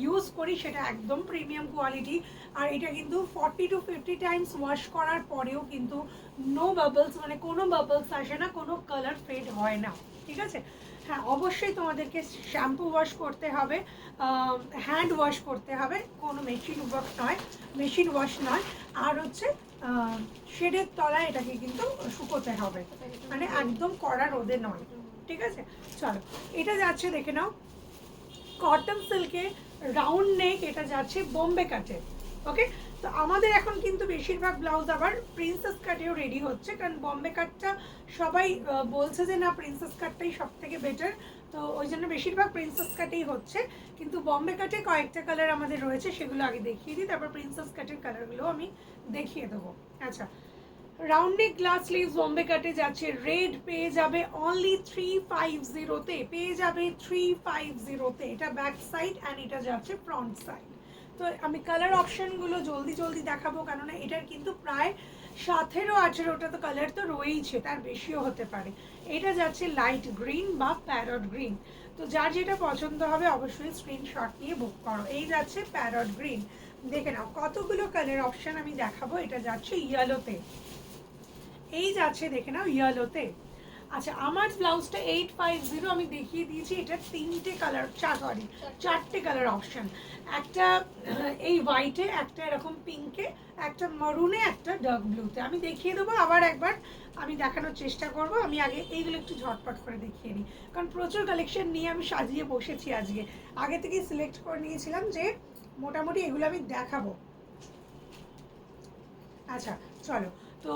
ইউজ করি সেটা একদম প্রিমিয়াম কোয়ালিটি। আর এটা কিন্তু 40 to 50 টাইমস ওয়াশ করার পরেও কিন্তু নো বাবলস, মানে কোনো বাবলস আসে না, কোনো কালার ফেড হয় না। ঠিক আছে, হ্যাঁ অবশ্যই তোমাদেরকে শ্যাম্পু ওয়াশ করতে হবে, হ্যান্ড ওয়াশ করতে হবে, কোনো মেশিন ওয়াশ নয়, মেশিন ওয়াশ নয়। আর হচ্ছে শেডের তলায় এটাকে কিন্তু শুকোতে হবে, মানে একদম কড়া রোদে নয়। ঠিক আছে, চলো এটা যাচ্ছে দেখে নাও কটন সিল্কে রাউন্ড নেক, এটা যাচ্ছে বোম্বে কাটে। ওকে, তো আমাদের এখন কিন্তু বেশিরভাগ ব্লাউজ আবার প্রিন্সেস কাটেও রেডি হচ্ছে, কারণ বম্বে কাটটা সবাই বলছে যে না প্রিন্সেস কাটটাই সব থেকে বেটার, তো ওই জন্য বেশিরভাগ প্রিন্সেস কাটেই হচ্ছে। কিন্তু বম্বে কাটে কয়েকটা কালার আমাদের রয়েছে, সেগুলো আগে দেখিয়ে দিই, তারপর প্রিন্সেস কাটের কালারগুলো আমি দেখিয়ে দেবো। আচ্ছা, round neck glass sleeves Bombay কাটে যাচ্ছে রেড, পেয়ে যাবে অনলি 350-তে, পেয়ে যাবে 350-তে। এটা ব্যাক সাইড অ্যান্ড এটা যাচ্ছে ফ্রন্ট সাইড। তো আমি কালার অপশনগুলো জলদি জলদি দেখাবো, কেননা এটার কিন্তু প্রায় 17-18টা তো কালার তো রয়েইছে, তার বেশিও হতে পারে। এটা যাচ্ছে লাইট গ্রিন বা প্যারট গ্রিন, তো যার যেটা পছন্দ হবে অবশ্যই স্ক্রিনশট নিয়ে বুক করো। এই যাচ্ছে প্যারট গ্রিন, দেখে নাও কতগুলো কালার অপশন আমি দেখাবো। এটা যাচ্ছে ইয়েলোতে, এই যাচ্ছে দেখে নাও ইয়েলোতে। আচ্ছা, আমার ব্লাউজটা 850 আমি দেখিয়ে দিয়েছি, এটা তিনটে কালার, চারটে কালার অপশন। একটা এই হোয়াইটে, একটা এরকম পিঙ্কে, একটা মারুনে, একটা ডার্ক ব্লুতে। আমি দেখিয়ে দেবো আবার একবার, আমি দেখানোর চেষ্টা করব। আমি আগে এইগুলো একটু ঝটপট করে দেখিয়ে নিই, কারণ প্রচুর কালেকশন নিয়ে আমি সাজিয়ে বসেছি আজকে। আগে থেকেই সিলেক্ট করে নিয়েছিলাম যে মোটামুটি এগুলো আমি দেখাবো। আচ্ছা, চলো, তো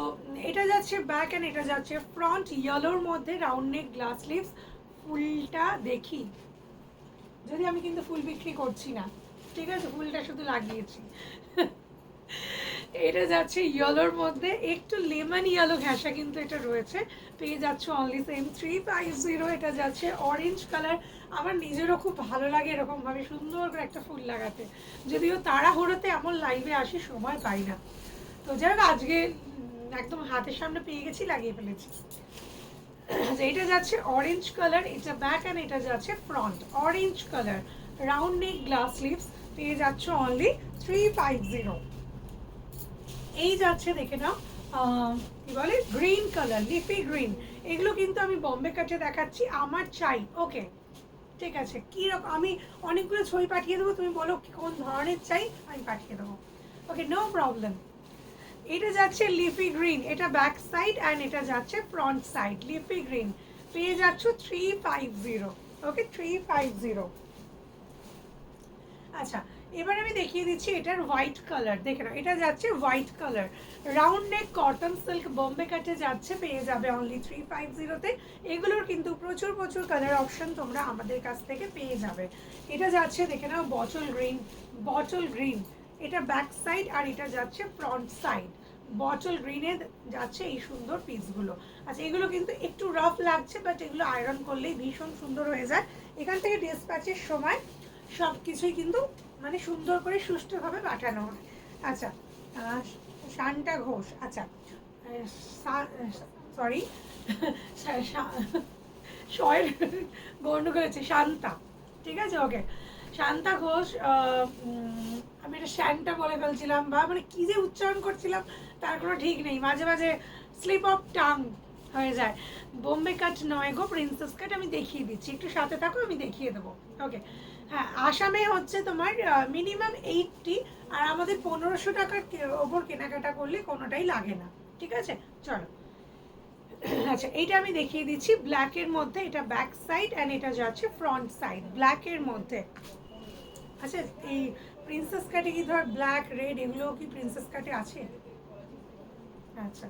এটা যাচ্ছে ব্যাক অ্যান্ড এটা যাচ্ছে ফ্রন্ট, ইয়েলোর মধ্যে রাউন্ড নেক গ্লাস স্লিভস। ফুলটা দেখি, যদি আমি কিন্তু ফুল বিক্রি করছি না, ঠিক আছে, ফুলটা শুধু লাগিয়েছি। এটা যাচ্ছে ইয়েলোর মধ্যে, একটু লেমন ইয়েলো ঘেঁষা কিন্তু এটা রয়েছে, পেয়ে যাচ্ছে অনলি সেম 350। এটা যাচ্ছে অরেঞ্জ কালার। আমার নিজেরও খুব ভালো লাগে এরকমভাবে সুন্দর করে একটা ফুল লাগাতে, যদিও তাড়াহুড়োতে এমন লাইভে আসি সময় পাই না, তো যাই হোক আজকে একদম হাতের সামনে পেয়ে গেছি, লাগিয়ে ফেলেছি। এটা যাচ্ছে অরেঞ্জ কালার, এটা ব্যাক অ্যান্ড এটা যাচ্ছে front. Orange colour round neck glass sleeves, পেয়ে যাচ্ছে অনলি 350। এই যাচ্ছে দেখে নাও কি বলে গ্রিন কালার, লিফি গ্রিন। এগুলো কিন্তু আমি বম্বে কাটে দেখাচ্ছি, আমার চাই। ওকে, ঠিক আছে, কীরকম, আমি অনেকগুলো ছবি পাঠিয়ে দেবো, তুমি বলো কোন ধরনের চাই, আমি পাঠিয়ে দেবো। ওকে, নো প্রবলেম। এটা যাচ্ছে লিফি গ্রিন, এটা ব্যাক সাইড অ্যান্ড এটা যাচ্ছে ফ্রন্ট সাইড। লিফি গ্রিন পেয়ে যাচ্ছ 350। ওকে, 350। আচ্ছা, এবার আমি দেখিয়ে দিচ্ছি এটার হোয়াইট কালার, দেখে নাও এটা যাচ্ছে white colour, round neck cotton silk Bombay কাটে যাচ্ছে, পেয়ে যাবে অনলি 350-তে। এগুলোর কিন্তু প্রচুর প্রচুর কালার অপশন তোমরা আমাদের কাছ থেকে পেয়ে যাবে। এটা যাচ্ছে দেখে নাও বটল গ্রিন, বটল গ্রিন, এটা ব্যাক সাইড আর এটা যাচ্ছে ফ্রন্ট সাইড। বটল গ্রিনে যাচ্ছে এই সুন্দর পিসগুলো। আচ্ছা, এগুলো কিন্তু একটু রাফ লাগছে, বাট এগুলো আয়রন করলেই ভীষণ সুন্দর হয়ে যায়। এখান থেকে ডিসপ্যাচের সময় সব কিছুই কিন্তু মানে সুন্দর করে সুষ্ঠুভাবে পাঠানো হয়। আচ্ছা, শান্তা ঘোষ, আচ্ছা সরি শয়ের গণ্ডগোল হচ্ছে, শান্তা, ঠিক আছে, ওকে শান্তা ঘোষ। আমি এটা শ্যানটা বলে ফেলছিলাম, বা মানে কী যে উচ্চারণ করছিলাম তার কোনো ঠিক নেই, মাঝে মাঝে স্লিপ অফ টাং হয়ে যায়। বোম্বে কাট নয় গো, প্রিন্সেস কাট। আমি দেখিয়ে দিচ্ছি, একটু সাথে থাকো, আমি দেখিয়ে দেবো। ওকে, হ্যাঁ, আসামে হচ্ছে তোমার মিনিমাম 80, আর আমাদের 1500 টাকার ওপর কেনাকাটা করলে কোনোটাই লাগে না। ঠিক আছে, চলো আচ্ছা এইটা আমি দেখিয়ে দিচ্ছি ব্ল্যাকের মধ্যে, এটা ব্যাক সাইড অ্যান্ড এটা যাচ্ছে ফ্রন্ট সাইড ব্ল্যাকের মধ্যে। আচ্ছা এই প্রিন্সেস কাটে কি ধর ব্ল্যাক রেড এগুলো কি প্রিন্সেস কাটে আছে? আচ্ছা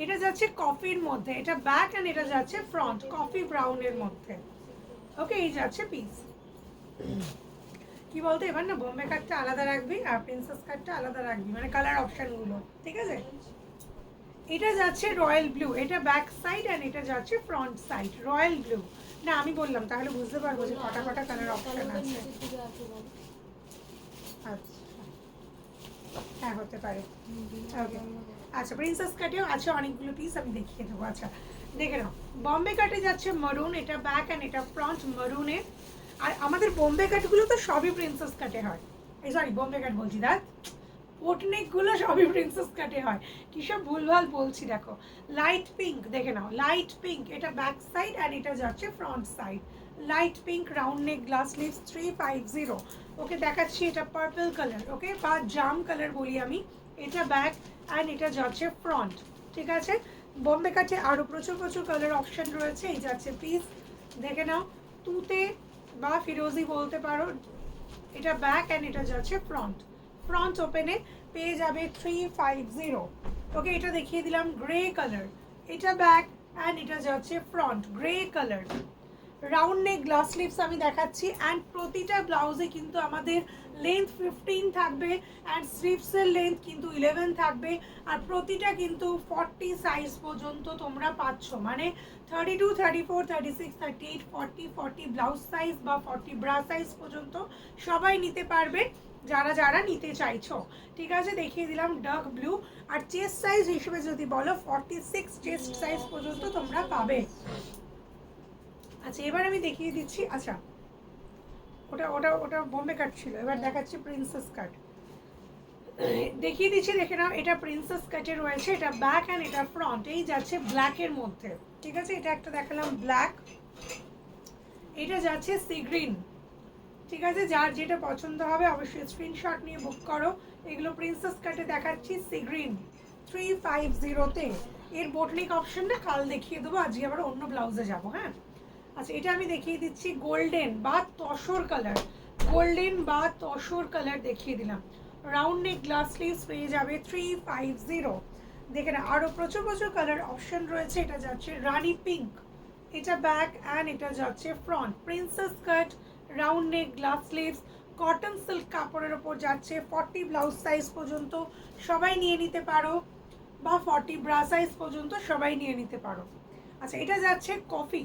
এটা যাচ্ছে কফির মধ্যে, এটা ব্যাক অ্যান্ড এটা যাচ্ছে ফ্রন্ট কফি ব্রাউনের মধ্যে। ওকে এই যাচ্ছে পিস। কি বলতো এবার না বোম্বে কাটটা আলাদা রাখবি আর প্রিন্সেস কাটটা আলাদা রাখবি, মানে কালার অপশনগুলো, ঠিক আছে? এটা যাচ্ছে রয়্যাল ব্লু, এটা ব্যাক সাইড অ্যান্ড এটা যাচ্ছে ফ্রন্ট সাইড রয়্যাল ব্লু। না আমি বললাম তাহলে বুঝতে পারবো যে কটা কটা কালার অপশন আছে। আচ্ছা হ্যাঁ হতে পারে। ওকে আচ্ছা প্রিন্সেস কাটেও আছে অনেকগুলো পিস, আমি দেখিয়ে দেবো। আচ্ছা দেখে নাও বম্বে কাটে যাচ্ছে মারুন, এটা ব্যাক অ্যান্ড এটা ফ্রন্ট মারুনের। আর আমাদের বোম্বে কাটগুলো তো সবই প্রিন্সেস কাটে হয়, এই সরি বোম্বে কাট বলছি দেখ, পোটনেকগুলো সবই প্রিন্সেস কাটে হয়, কী সব ভুলভাল বলছি দেখো। লাইট পিঙ্ক দেখে নাও, লাইট পিঙ্ক এটা ব্যাক সাইড অ্যান্ড এটা যাচ্ছে front side. Light pink round neck গ্লাস লিভস 350। ওকে দেখাচ্ছি এটা পার্পল কালার, ওকে বা জাম কালার বলি আমি। এটা ব্যাক অ্যান্ড এটা যাচ্ছে ফ্রন্ট, ঠিক আছে? বোম্বে কাটে আরও প্রচুর প্রচুর কালার অপশন রয়েছে, এই যাচ্ছে পিস দেখে নাও, তুতে বা ফিরোজি বলতে পারো। এটা ব্যাক অ্যান্ড এটা যাচ্ছে ফ্রন্ট, ফ্রন্ট ওপেনে পেয়ে যাবে 350। ওকে এটা দেখিয়ে দিলাম গ্রে কালার, এটা ব্যাক অ্যান্ড এটা যাচ্ছে front grey colour. Round neck glass sleeves আমি দেখাচ্ছি অ্যান্ড প্রতিটা ব্লাউজে কিন্তু আমাদের লেন্থ 15 থাকবে অ্যান্ড স্লিভসের লেন্থ কিন্তু 11 থাকবে। আর প্রতিটা কিন্তু 40 সাইজ পর্যন্ত তোমরা পাচ্ছ, মানে 32, 34, 36, 38, 40, 40 ব্লাউজ সাইজ বা 40 ব্রা সাইজ পর্যন্ত সবাই নিতে পারবে যারা যারা নিতে চাইছো, ঠিক আছে? দেখিয়ে দিলাম ডার্ক ব্লু। আর চেস্ট সাইজ হিসেবে যদি বলো 46 চেস্ট সাইজ পর্যন্ত তোমরা পাবে। আচ্ছা এবার আমি দেখিয়ে দিচ্ছি, আচ্ছা ওটা ওটা ওটা বোম্বে কাট ছিল, এবার দেখাচ্ছি প্রিন্সেস কাট। দেখিয়ে দিচ্ছি দেখে নাও, এটা প্রিন্সেস কাটে রয়েছে, এটা ব্যাক অ্যান্ড এটা ফ্রন্ট, এই যাচ্ছে ব্ল্যাকের মধ্যে, ঠিক আছে? এটা একটা দেখালাম ব্ল্যাক, এটা যাচ্ছে সি গ্রিন, ঠিক আছে? যার যেটা পছন্দ হবে অবশ্যই স্ক্রিনশট নিয়ে বুক করো। এগুলো প্রিন্সেস কাটে দেখাচ্ছি সি গ্রিন 350-তে। এর বোটনিক অপশনটা কাল দেখিয়ে দেবো, আজকে আবার অন্য ব্লাউজে যাবো। হ্যাঁ আচ্ছা এটা আমি দেখিয়ে দিচ্ছি গোল্ডেন বা তসর কালার, গোল্ডেন বা তসর কালার দেখিয়ে দিলাম। রাউন্ড নেক গ্লাস স্লিভস পেয়ে যাবে 350। দেখে না আরও প্রচুর প্রচুর কালার অপশন রয়েছে। এটা যাচ্ছে রানি পিঙ্ক, এটা ব্যাক অ্যান্ড এটা যাচ্ছে ফ্রন্ট প্রিন্সেস কাট round neck glass sleeves cotton silk কাপড়ের ওপর যাচ্ছে। 40 ব্লাউজ সাইজ পর্যন্ত সবাই নিয়ে নিতে পারো বা 40 ব্রা সাইজ পর্যন্ত সবাই নিয়ে নিতে পারো। আচ্ছা এটা যাচ্ছে কফি,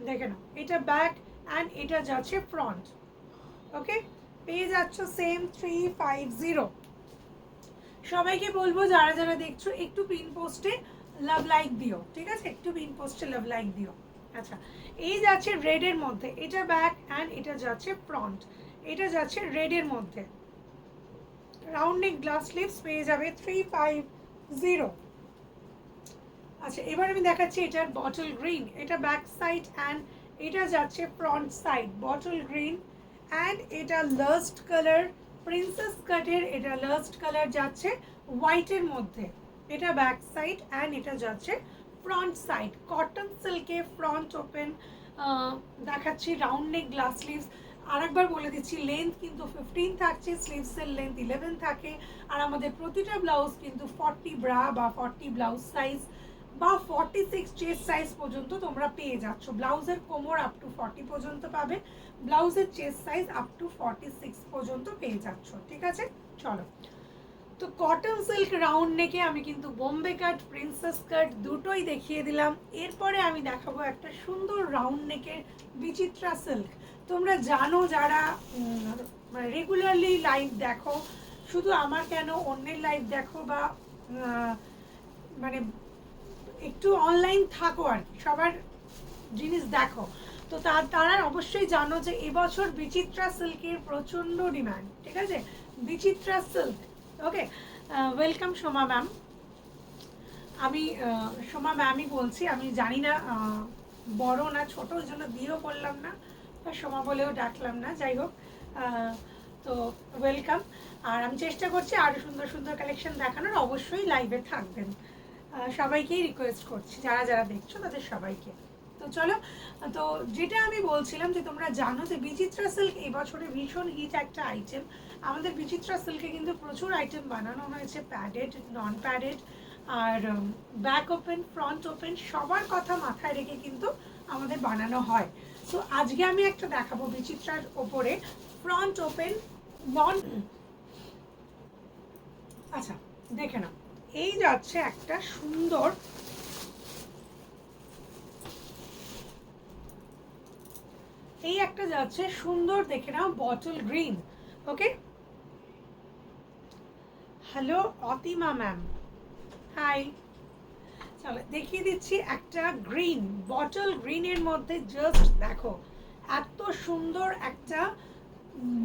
দেখে নাও এটা ব্যাক অ্যান্ড এটা যাচ্ছে ফ্রন্ট। ওকে পেয়ে যাচ্ছ সেম 350। সবাইকে বলবো যারা যারা দেখছো একটু পিন পোস্টে লাভ লাইক দিও, ঠিক আছে? একটু পিন পোস্টে লাভ লাইক দিও। আচ্ছা এই যাচ্ছে রেডের মধ্যে, এটা ব্যাক অ্যান্ড এটা যাচ্ছে ফ্রন্ট, এটা যাচ্ছে রেডের মধ্যে। রাউন্ড নেক গ্লাস স্লিভস পেয়ে যাবে 350। আচ্ছা এবার আমি দেখাচ্ছি এটার বটল গ্রিন, এটা ব্যাক সাইড অ্যান্ড এটা যাচ্ছে front side bottle green and এটা লাস্ট কালার প্রিন্সেস কাটের, এটা লাস্ট কালার যাচ্ছে হোয়াইটের মধ্যে। এটা ব্যাক সাইড অ্যান্ড এটা যাচ্ছে ফ্রন্ট সাইড কটন সিল্কে ফ্রন্ট ওপেন দেখাচ্ছি। রাউন্ড নেক গ্লাস স্লিভস আরেকবার বলে দিচ্ছি লেন্থ কিন্তু 15 থাকছে, স্লিভসের লেন্থ 11 থাকে। আর আমাদের প্রতিটা ব্লাউজ কিন্তু 40 ব্রা বা 40 ব্লাউজ সাইজ বা 46 চেস্ট সাইজ পর্যন্ত তোমরা পেয়ে যাচ্ছ। ব্লাউজের কোমর আপ টু 40 পর্যন্ত পাবে, ব্লাউজের চেস্ট সাইজ আপ টু 46 পর্যন্ত পেয়ে যাচ্ছ, ঠিক আছে? চলো তো কটন সিল্ক রাউন্ড নেকে আমি কিন্তু বোম্বে কাট প্রিন্সেস কাট দুটোই দেখিয়ে দিলাম। এরপরে আমি দেখাবো একটা সুন্দর রাউন্ড নেকের বিচিত্রা সিল্ক। তোমরা জানো যারা মানে রেগুলারলি লাইভ দেখো, শুধু আমার কেন অন্যের লাইভ দেখো বা মানে একটু অনলাইন থাকো আর কি, সবার জিনিস দেখো, তো তারা অবশ্যই জানো যে এবছর বিচিত্রা সিল্কের প্রচণ্ড ডিমান্ড, ঠিক আছে? Bichitra silk. Okay welcome Soma ma'am, আমি সোমা ম্যামই বলছি। আমি জানি না বড় না ছোট, ওই জন্য দিয়েও বললাম না বা সোমা বলেও ডাকলাম না, যাই হোক। তো ওয়েলকাম। আর আমি চেষ্টা করছি আরও সুন্দর সুন্দর কালেকশন দেখানোর, অবশ্যই লাইভে থাকবেন। সবাইকেই রিকোয়েস্ট করছি, যারা যারা দেখছো তাদের সবাইকে। তো চলো, তো যেটা আমি বলছিলাম যে তোমরা জানো যে বিচিত্রা সিল্ক এই বছরে ভীষণ হিট একটা আইটেম। আমাদের বিচিত্রা সিল্কে কিন্তু প্রচুর আইটেম বানানো হয়েছে, প্যাডেড, নন প্যাডেড, আর ব্যাক ওপেন, ফ্রন্ট ওপেন, সবার কথা মাথায় রেখে কিন্তু আমাদের বানানো হয়। তো আজকে আমি একটা দেখাবো বিচিত্রার ওপরে ফ্রন্ট ওপেন নন। আচ্ছা দেখে নাও, এই যাচ্ছে একটা সুন্দর, এই একটা যাচ্ছে সুন্দর, দেখে নাও, বটল গ্রিন। ওকে, হ্যালো অতিমা ম্যাম, হাই। চলো দেখিয়ে দিচ্ছি একটা গ্রিন, বটল গ্রিনের মধ্যে জাস্ট দেখো এত সুন্দর একটা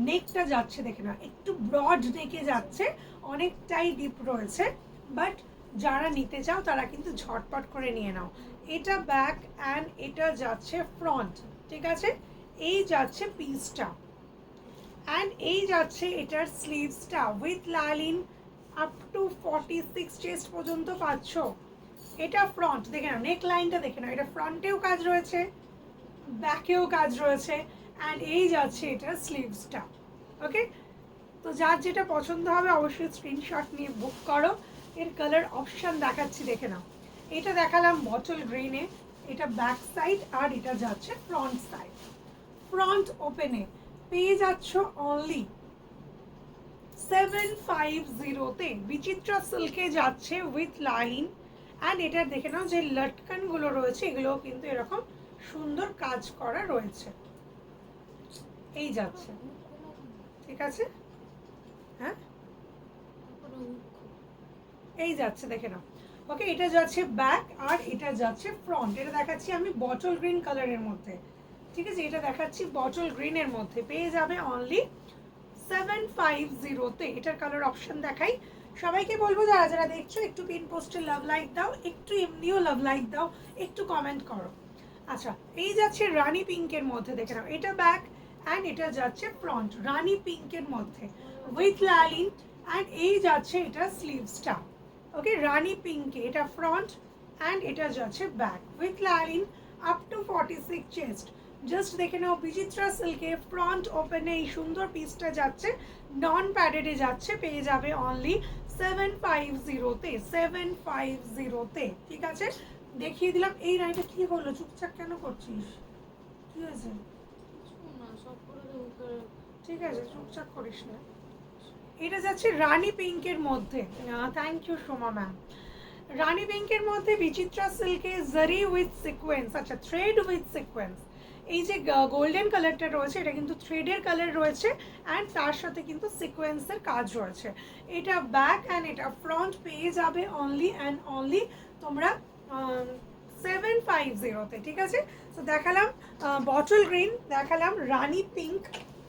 নেকটা যাচ্ছে, দেখে নাও একটু ব্রড নেকে যাচ্ছে, অনেকটাই ডিপ রয়েছে, বাট যারা নিতে চাও তারা কিন্তু ঝটপট করে নিয়ে নাও। এটা ব্যাক অ্যান্ড এটা যাচ্ছে ফ্রন্ট, ঠিক আছে, এই যাচ্ছে পিসটা, অ্যান্ড এই যাচ্ছে এটার স্লিভসটা with lining up to 46 chest পর্যন্ত পাচ্ছ। এটা ফ্রন্ট, দেখে নাও নেক লাইনটা, দেখে নাও এটা ফ্রন্টেও কাজ রয়েছে, ব্যাকেও কাজ রয়েছে, অ্যান্ড এই যাচ্ছে এটার স্লিভসটা। ওকে, তো যার যেটা পছন্দ হবে অবশ্যই স্ক্রিনশট নিয়ে বুক করো। এর কালার অপশান দেখাচ্ছি, দেখে নাও, এটা দেখালাম বটল গ্রিনে, এটা ব্যাক সাইড, আর এটা যাচ্ছে ফ্রন্ট সাইড। ফ্রন্ট ওপেনে পেয়ে যাচ্ছ অনলি 750-তে, বিচিত্রা সিল্কে যাচ্ছে উইথ লাইন, অ্যান্ড এটা দেখে নাও যে লটকানগুলো রয়েছে এগুলোও কিন্তু এরকম সুন্দর কাজ করা রয়েছে, এই যাচ্ছে, ঠিক আছে, হ্যাঁ এই যাচ্ছে, দেখে নাও। ওকে, এটা যাচ্ছে ব্যাক আর এটা যাচ্ছে ফ্রন্ট। এটা দেখাচ্ছি আমি বটল গ্রিন কালারের মধ্যে, ঠিক আছে, এটা দেখাচ্ছি বটল গ্রিনের মধ্যে, পেয়ে যাবে অনলি 750-তে। এটার কালার অপশন দেখাই, সবাইকে বলবো যারা যারা দেখছো একটু পিন পোস্টে লাভ লাইক দাও, একটু এমনিও লাভ লাইক দাও, একটু কমেন্ট করো। আচ্ছা, এই যাচ্ছে রানী পিঙ্কের মধ্যে, দেখে নাও এটা ব্যাক অ্যান্ড এটা যাচ্ছে ফ্রন্ট, রানী পিঙ্কের মধ্যে উইথ লাইলিন, অ্যান্ড এই যাচ্ছে এটা স্লিভসটা। ওকে, রানী পিঙ্কে এটা ফ্রন্ট অ্যান্ড এটা যাচ্ছে back with lining up to 46 chest. Just দেখে নাও বিচিত্রা সিল্কে ফ্রন্ট ওপেনে এই সুন্দর পিসটা যাচ্ছে, নন প্যাডেডে যাচ্ছে, পেয়ে যাবে অনলি 750-তে, 750-তে, ঠিক আছে, দেখিয়ে দিলাম। এই রাইটা কি হলো, চুপচাপ কেন করছিস, কি হয়েছে, ঠিক আছে চুপচাপ করিস না। এটা যাচ্ছে রানী পিঙ্কের মধ্যে, থ্যাংক ইউ সোমা ম্যাম, রানী পিঙ্কের মধ্যে বিচিত্রা সিল্কে জারি উইথ সিকোয়েন্স, আচ্ছা থ্রেড উইথ সিকোয়েন্স, এই যে গোল্ডেন কালারটা রয়েছে এটা কিন্তু থ্রেডের কালার রয়েছে, অ্যান্ড তার সাথে কিন্তু সিকোয়েন্সের কাজ রয়েছে। এটা ব্যাক অ্যান্ড এটা ফ্রন্ট, পেয়ে যাবে অনলি অ্যান্ড অনলি তোমরা 750-তে, ঠিক আছে। তো দেখালাম বটল গ্রিন, দেখালাম রানী পিঙ্ক,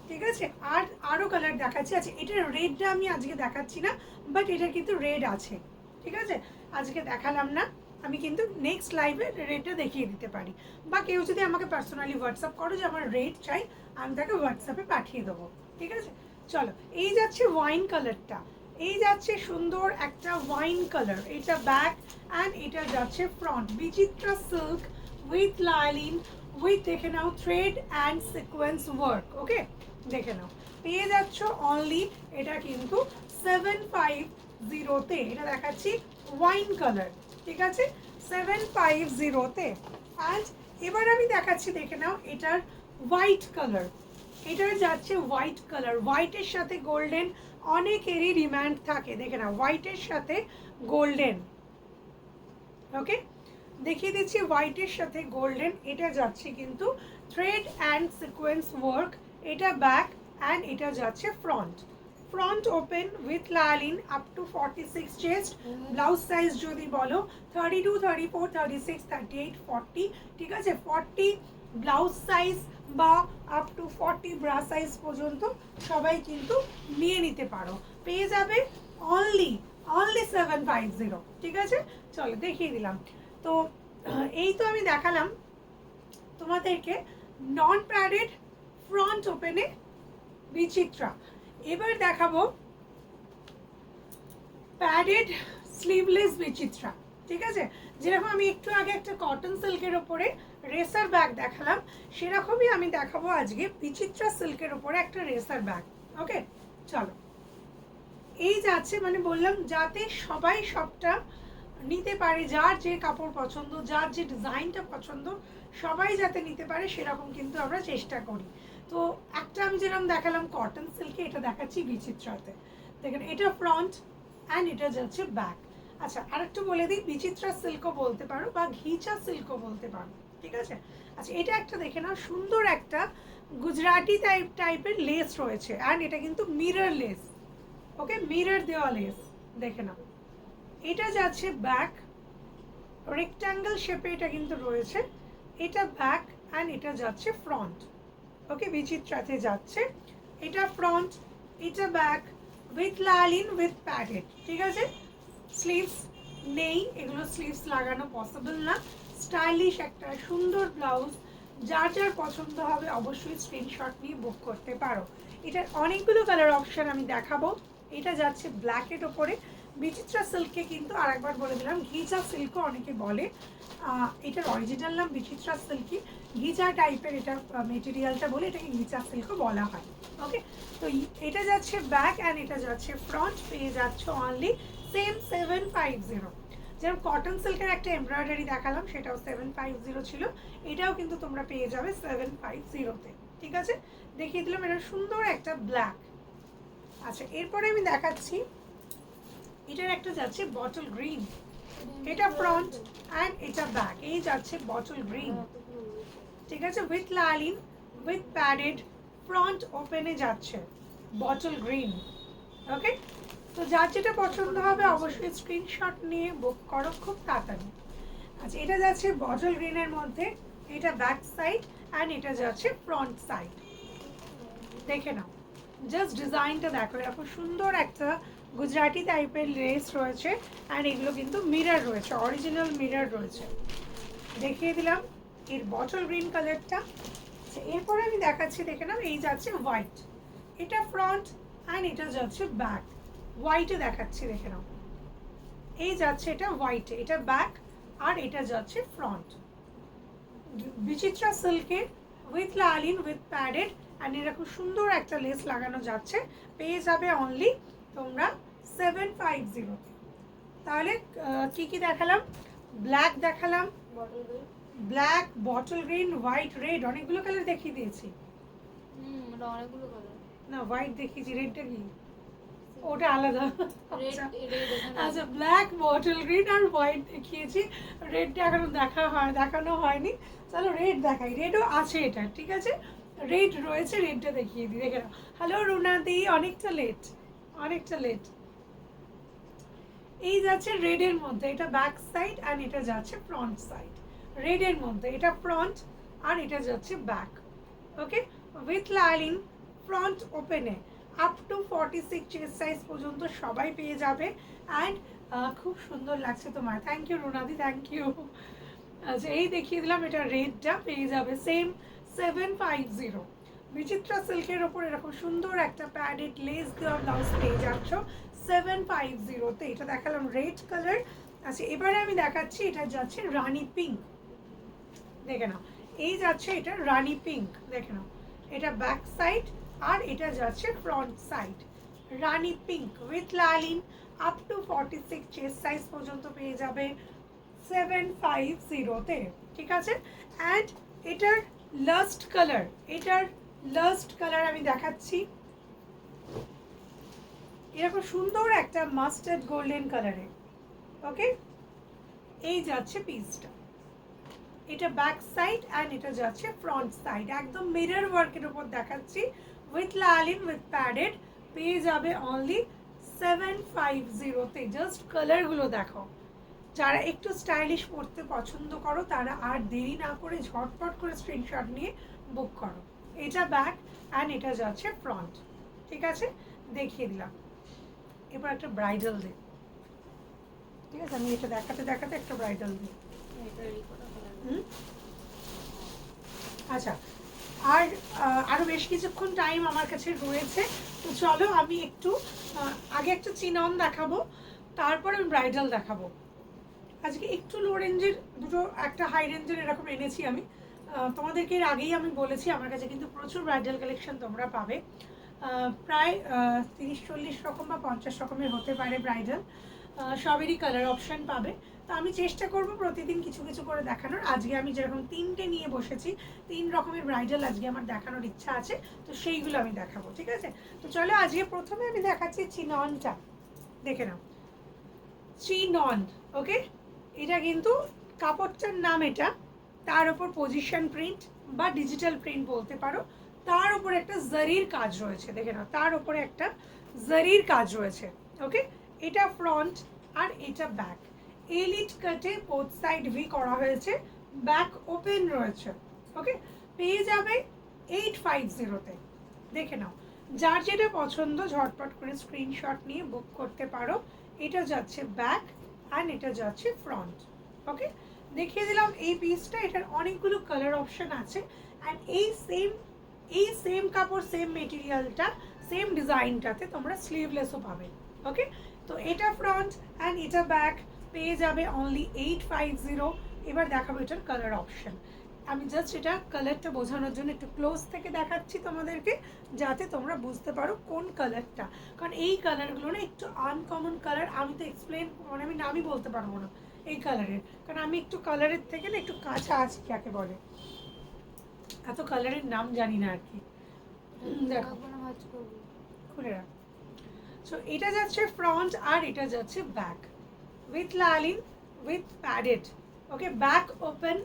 ঠিক আছে, আর আরও কালার দেখাচ্ছি। আচ্ছা এটার রেডটা আমি আজকে দেখাচ্ছি না, বাট এটা কিন্তু রেড আছে, ঠিক আছে, আজকে দেখালাম না, আমি কিন্তু নেক্সট লাইভে রেটটা দেখিয়ে দিতে পারি, বা কেউ যদি আমাকে পার্সোনালি হোয়াটসঅ্যাপ করো যে আমার রেট চাই, আমি তাকে হোয়াটসঅ্যাপে পাঠিয়ে দেবো, ঠিক আছে। চলো, এই যাচ্ছে ওয়াইন কালারটা, এই যাচ্ছে সুন্দর একটা ওয়াইন কালার, এটা ব্যাক অ্যান্ড এটা যাচ্ছে front, Bichitra silk with lining with, দেখে নাও, থ্রেড অ্যান্ড সিকোয়েন্স ওয়ার্ক। ওকে, দেখে নাও, পেয়ে যাচ্ছ অনলি, এটা কিন্তু 750-তে, এটা দেখাচ্ছি ওয়াইন কালার, ঠিক আছে, 750-তে। অ্যান্ড এবার আমি দেখাচ্ছি, দেখে নাও, এটার হোয়াইট কালার, এটার যাচ্ছে হোয়াইট কালার, হোয়াইটের সাথে গোল্ডেন অনেকেরই ডিমান্ড থাকে, দেখে নাও হোয়াইটের সাথে গোল্ডেন। ওকে, দেখিয়ে দিচ্ছি হোয়াইটের সাথে গোল্ডেন, এটা যাচ্ছে কিন্তু থ্রেড অ্যান্ড সিকোয়েন্স ওয়ার্ক, এটা ব্যাক অ্যান্ড এটা যাচ্ছে front, front open with lining up to 46 chest. Blouse size যদি বলো 32, 34, 36, 38, 40, ঠিক আছে, 40 ব্লাউজ সাইজ বা আপ টু 40 ব্রা সাইজ পর্যন্ত সবাই কিন্তু নিয়ে নিতে পারো, পেয়ে যাবে অনলি 750, ঠিক আছে। চলো দেখিয়ে দিলাম। তো এই তো আমি দেখালাম তোমাদেরকে নন প্যাডেড ফ্রন্ট ওপেনে বিচিত্রা। এবার দেখাবো প্যাডেড স্লিভলেস বিচিত্রা, ঠিক আছে, যেরকম আমি একটু আগে একটা কটন সিল্কের ওপরে রেসার ব্যাগ দেখালাম, সেরকমই আমি দেখাবো আজকে বিচিত্রা সিল্কের ওপরে একটা রেসার ব্যাগ। ওকে, চলো। এই যাচ্ছে, মানে বললাম যাতে সবাই সবটা নিতে পারে, যার যে কাপড় পছন্দ, যার যে ডিজাইনটা পছন্দ, সবাই যাতে নিতে পারে সেরকম কিন্তু আমরা চেষ্টা করি। তো একটা আমি যেরকম দেখালাম কটন সিল্কে, এটা দেখাচ্ছি বিচিত্রাতে। দেখেন এটা ফ্রন্ট অ্যান্ড এটা যাচ্ছে ব্যাক। আচ্ছা, আরেকটু বলে দিই, বিচিত্রা সিল্কও বলতে পারো বা ঘিচা সিল্কও বলতে পারো, ঠিক আছে। আচ্ছা, এটা একটা দেখে নাও, সুন্দর একটা গুজরাটি টাইপের লেস রয়েছে, অ্যান্ড এটা কিন্তু মিরর লেস। ওকে, মিরর দেওয়া লেস, দেখে নাও। এটা যাচ্ছে ব্যাক, রেক্ট্যাঙ্গেল শেপে এটা কিন্তু রয়েছে। এটা ব্যাক অ্যান্ড এটা যাচ্ছে ফ্রন্ট। ওকে, বিচিত্রাতে যাচ্ছে এটা ফ্রন্ট, এটা back, with lining with padded, ঠিক আছে। স্লিভস নেই, এগুলো স্লিভস লাগানো পসিবল না। স্টাইলিশ একটা সুন্দর ব্লাউজ, যার যার পছন্দ হবে অবশ্যই স্ক্রিনশট নিয়ে বুক করতে পারো। এটার অনেকগুলো কালার অপশন আমি দেখাবো। এটা যাচ্ছে ব্ল্যাকের ওপরে। বিচিত্রা সিল্ককে কিন্তু আরেকবার বলে দিলাম ঘিচা সিল্কও অনেকে বলে। এটার অরিজিনাল নাম বিচিত্রা সিল্কি, ঘিচা টাইপের এটা মেটেরিয়ালটা বলে এটাকে ঘিচা সিল্কও বলা হয়। ওকে, তো এটা যাচ্ছে ব্যাক অ্যান্ড এটা যাচ্ছে ফ্রন্ট, পেয়ে যাচ্ছে অনলি সেম 750। যেরকম কটন সিল্কের একটা এমব্রয়ডারি দেখালাম সেটাও 750 ছিল, এটাও কিন্তু তোমরা পেয়ে যাবে 750-তে, ঠিক আছে। দেখিয়ে দিলাম এটা সুন্দর একটা ব্ল্যাক। আচ্ছা, এরপরে আমি দেখাচ্ছি এটার একটা যাচ্ছে বটল গ্রিন, এটা ফ্রন্ট অ্যান্ড এটা ব্যাক, এই যাচ্ছে বটল গ্রিন, ঠিক আছে, with lining with padded, front ওপেনে যাচ্ছে বটল গ্রিন। ওকে, তো যার যেটা পছন্দ হবে অবশ্যই স্ক্রিনশট নিয়ে বুক করো খুব তাড়াতাড়ি। আচ্ছা, এটা যাচ্ছে বটল গ্রিনের মধ্যে, এটা ব্যাক সাইড অ্যান্ড এটা যাচ্ছে ফ্রন্ট সাইড, দেখে নাও। জাস্ট ডিজাইনটা দেখো, এরকম সুন্দর একটা গুজরাটি টাইপের লেস রয়েছে অ্যান্ড এগুলো কিন্তু মিরর রয়েছে, অরিজিনাল মিরর রয়েছে। দেখিয়ে দিলাম এর বটল গ্রিন কালারটা। এরপরে আমি দেখাচ্ছি, দেখে নাও, এই যাচ্ছে হোয়াইট, এটা ফ্রন্ট অ্যান্ড এটা যাচ্ছে ব্যাক। হোয়াইটে দেখাচ্ছি, দেখে নাও, এই যাচ্ছে এটা হোয়াইটে, এটা ব্যাক আর এটা যাচ্ছে ফ্রন্ট। বিচিত্রা সিল্কের with lining with padded and এরকম সুন্দর একটা লেস লাগানো যাচ্ছে, পেয়ে যাবে অনলি তোমরা 750। তাহলে কি কি দেখালাম? ব্ল্যাক দেখালাম, black, bottle green, white, red, অনেকগুলো কালার দেখিয়ে দিয়েছি। অনেকগুলো কালার না, হোয়াইট দেখিয়েছি, রেডটা কি? ওটা আলাদা। আচ্ছা, রেড ব্ল্যাক, বটল গ্রিন আর হোয়াইট দেখিয়েছি, রেডটা এখনো দেখানো হয়নি। চলো রেড দেখাই, রেডও আছে এটা, ঠিক আছে, রেড রয়েছে, রেডটা দেখিয়ে দিই, দেখে নাও। হ্যালো রুনাদি, অনেকটা লেট, অনেকটা লেট। এই যাচ্ছে রেডের মধ্যে, এটা ব্যাক সাইড অ্যান্ড এটা যাচ্ছে ফ্রন্ট সাইড। রেডের মধ্যে এটা ফ্রন্ট আর এটা যাচ্ছে back. Okay, with lining, front ওপেনে, আপ টু 46 চেস্ট সাইজ পর্যন্ত সবাই পেয়ে যাবে। অ্যান্ড খুব সুন্দর লাগছে তোমার, থ্যাংক ইউ রুনাদি, থ্যাংক ইউ। আচ্ছা, এই দেখিয়ে দিলাম, এটা রেডটা পেয়ে যাবে সেম 750। বিচিত্রা সিল্কের ওপর এরকম সুন্দর একটা প্যাডেড লেস দেওয়া ব্লাউজ পেয়ে যাচ্ছ 750-তে। এটা দেখালাম রেড কালার। আচ্ছা, এবারে আমি দেখাচ্ছি এটা যাচ্ছে রানি পিঙ্ক, দেখে নাও, এই যাচ্ছে এটা রানি পিঙ্ক, দেখে নাও, এটা ব্যাক সাইড আর এটা যাচ্ছে front side. Rani pink with lining, up to 46 chest size পর্যন্ত পেয়ে যাবে 750-তে, ঠিক আছে। অ্যান্ড এটার লাস্ট কালার, এটার লাস্ট কালার আমি দেখাচ্ছি, এরকম সুন্দর একটা মাস্টার্ড গোল্ডেন কালারে। ওকে, এই যাচ্ছে পিসটা, এটা ব্যাক সাইড অ্যান্ড এটা যাচ্ছে ফ্রন্ট সাইড, একদম মিরর ওয়ার্কের উপর দেখাচ্ছি, উইথ লালিন উইথ প্যাডেড, পেয়ে যাবে অনলি 750-তে। জাস্ট কালারগুলো দেখো, যারা একটু স্টাইলিশ পরতে পছন্দ করো তারা আর দেরি না করে ঝটপট করে স্ক্রিনশট নিয়ে বুক করো। এটা ব্যাক অ্যান্ড এটা যাচ্ছে ফ্রন্ট, ঠিক আছে, দেখিয়ে দিলাম। এবার একটা ব্রাইডাল দিই, ঠিক আছে, আমি এটা দেখাতে দেখাতে একটা ব্রাইডাল দিই। আচ্ছা, আর আরও বেশ কিছুক্ষণ টাইম আমার কাছে রয়েছে, তো চলো আমি একটু আগে একটা চিনন দেখাবো, তারপর আমি ব্রাইডাল দেখাবো। আজকে একটু লো রেঞ্জের দুটো, একটা হাই রেঞ্জের এরকম এনেছি আমি। তোমাদেরকে এর আগেই আমি বলেছি আমার কাছে কিন্তু প্রচুর ব্রাইডাল কালেকশন তোমরা পাবে। প্রায় 30-40 রকম বা 50 রকমের হতে পারে ব্রাইডাল। সবেরই কালার অপশান পাবে। তো আমি চেষ্টা করব প্রতিদিন কিছু কিছু করে দেখানোর। আজকে আমি যেরকম 3টে নিয়ে বসেছি, 3 রকমের ব্রাইডাল আজকে আমার দেখানোর ইচ্ছা আছে, তো সেইগুলো আমি দেখাবো, ঠিক আছে? তো চলো আজকে প্রথমে আমি দেখাচ্ছি চিননটা, দেখে নাও। চিনন, ওকে? এটা কিন্তু কাপড়টার নাম এটা, তার উপর পজিশন প্রিন্ট বা ডিজিটাল প্রিন্ট বলতে পারো, তার উপর একটা জারির কাজ রয়েছে, দেখে নাও, তার উপরে একটা জারির কাজ রয়েছে, ওকে? এটা ফ্রন্ট আর এটা ব্যাক, এলিট কাটে বোথ সাইড ভি করা হয়েছে, ব্যাক ওপেন রয়েছে, ওকে? পেয়ে যাবে 850-তে, দেখে নাও। যার যেটা পছন্দ ঝটপট করে স্ক্রিনশট নিয়ে বুক করতে পারো। এটা যাচ্ছে ব্যাক অ্যান্ড এটা যাচ্ছে ফ্রন্ট, ওকে? দেখিয়ে দিলাম এই পিসটা। এটার অনেকগুলো কালার অপশন আছে অ্যান্ড এই সেম কাপড়, সেম মেটেরিয়ালটা, সেম ডিজাইনটাতে তোমরা স্লিভলেসও পাবে, ওকে? তো এটা ফ্রন্ট অ্যান্ড এটা ব্যাক, পেয়ে যাবে অনলি 850। এবার দেখাবো এটার কালার অপশন। আমি জাস্ট এটা কালারটা বোঝানোর জন্য একটু ক্লোজ থেকে দেখাচ্ছি তোমাদেরকে, যাতে তোমরা বুঝতে পারো কোন কালারটা। কারণ এই কালারগুলো না একটু আনকমন কালার, আমি তো এক্সপ্লেন মানে আমি নামই বলতে পারবো না এই কালারের, কারণ আমি একটু কালারের থেকে না একটু কাঁচা আছি, কাকে বলে, এত কালারের নাম জানি না আর কি। দেখো খুলে রাখ। সো এটা যাচ্ছে ফ্রন্ট আর এটা যাচ্ছে back, with lining, with padded, okay? Back open,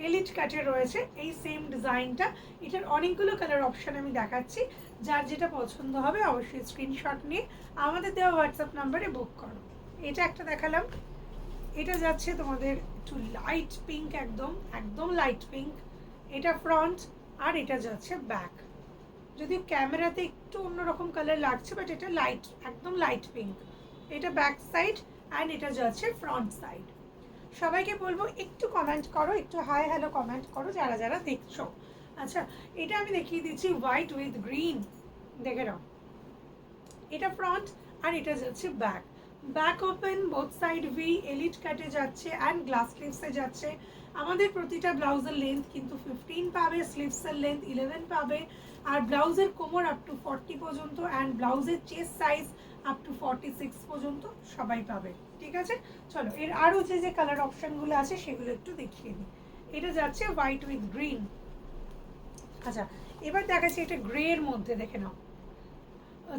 elite কাটে রয়েছে এই সেম ডিজাইনটা। এটার অনেকগুলো কালার অপশন আমি দেখাচ্ছি, যার যেটা পছন্দ হবে অবশ্যই স্ক্রিনশট নিয়ে আমাদের দেওয়া হোয়াটসঅ্যাপ নাম্বারে বুক করো। এটা একটা দেখালাম, এটা যাচ্ছে তোমাদের একটু লাইট পিঙ্ক, একদম একদম লাইট পিঙ্ক, এটা ফ্রন্ট আর এটা যাচ্ছে ব্যাক। যদি ক্যামেরাতে একটু অন্যরকম কালার লাগছে, বাট এটা লাইট, একদম লাইট পিঙ্ক। এটা ব্যাক সাইড অ্যান্ড এটা যাচ্ছে ফ্রন্ট সাইড। সবাইকে বলবো একটু কমেন্ট করো, একটু হাই হ্যালো কমেন্ট করো যারা যারা দেখছো। আচ্ছা, এটা আমি দেখিয়ে দিচ্ছি হোয়াইট উইথ গ্রিন, দেখে নাও। এটা ফ্রন্ট আর এটা যাচ্ছে back, back open, both side V, elite কাটে যাচ্ছে অ্যান্ড গ্লাস স্লিভসে যাচ্ছে। আমাদের প্রতিটা ব্লাউজের লেন্থ কিন্তু 15 পাবে, স্লিভসের লেন্থ 11 পাবে, আর ব্লাউজের কোমর আপ টু 40 পর্যন্ত অ্যান্ড ব্লাউজের চেস্ট সাইজ আপ টু 46 পর্যন্ত সবাই পাবে, ঠিক আছে? চলো এর আরও যে কালার অপশানগুলো আছে সেগুলো একটু দেখিয়ে দিই। এটা যাচ্ছে হোয়াইট উইথ গ্রিন। আচ্ছা, এবার দেখাচ্ছি এটা গ্রে এর মধ্যে, দেখে নাও।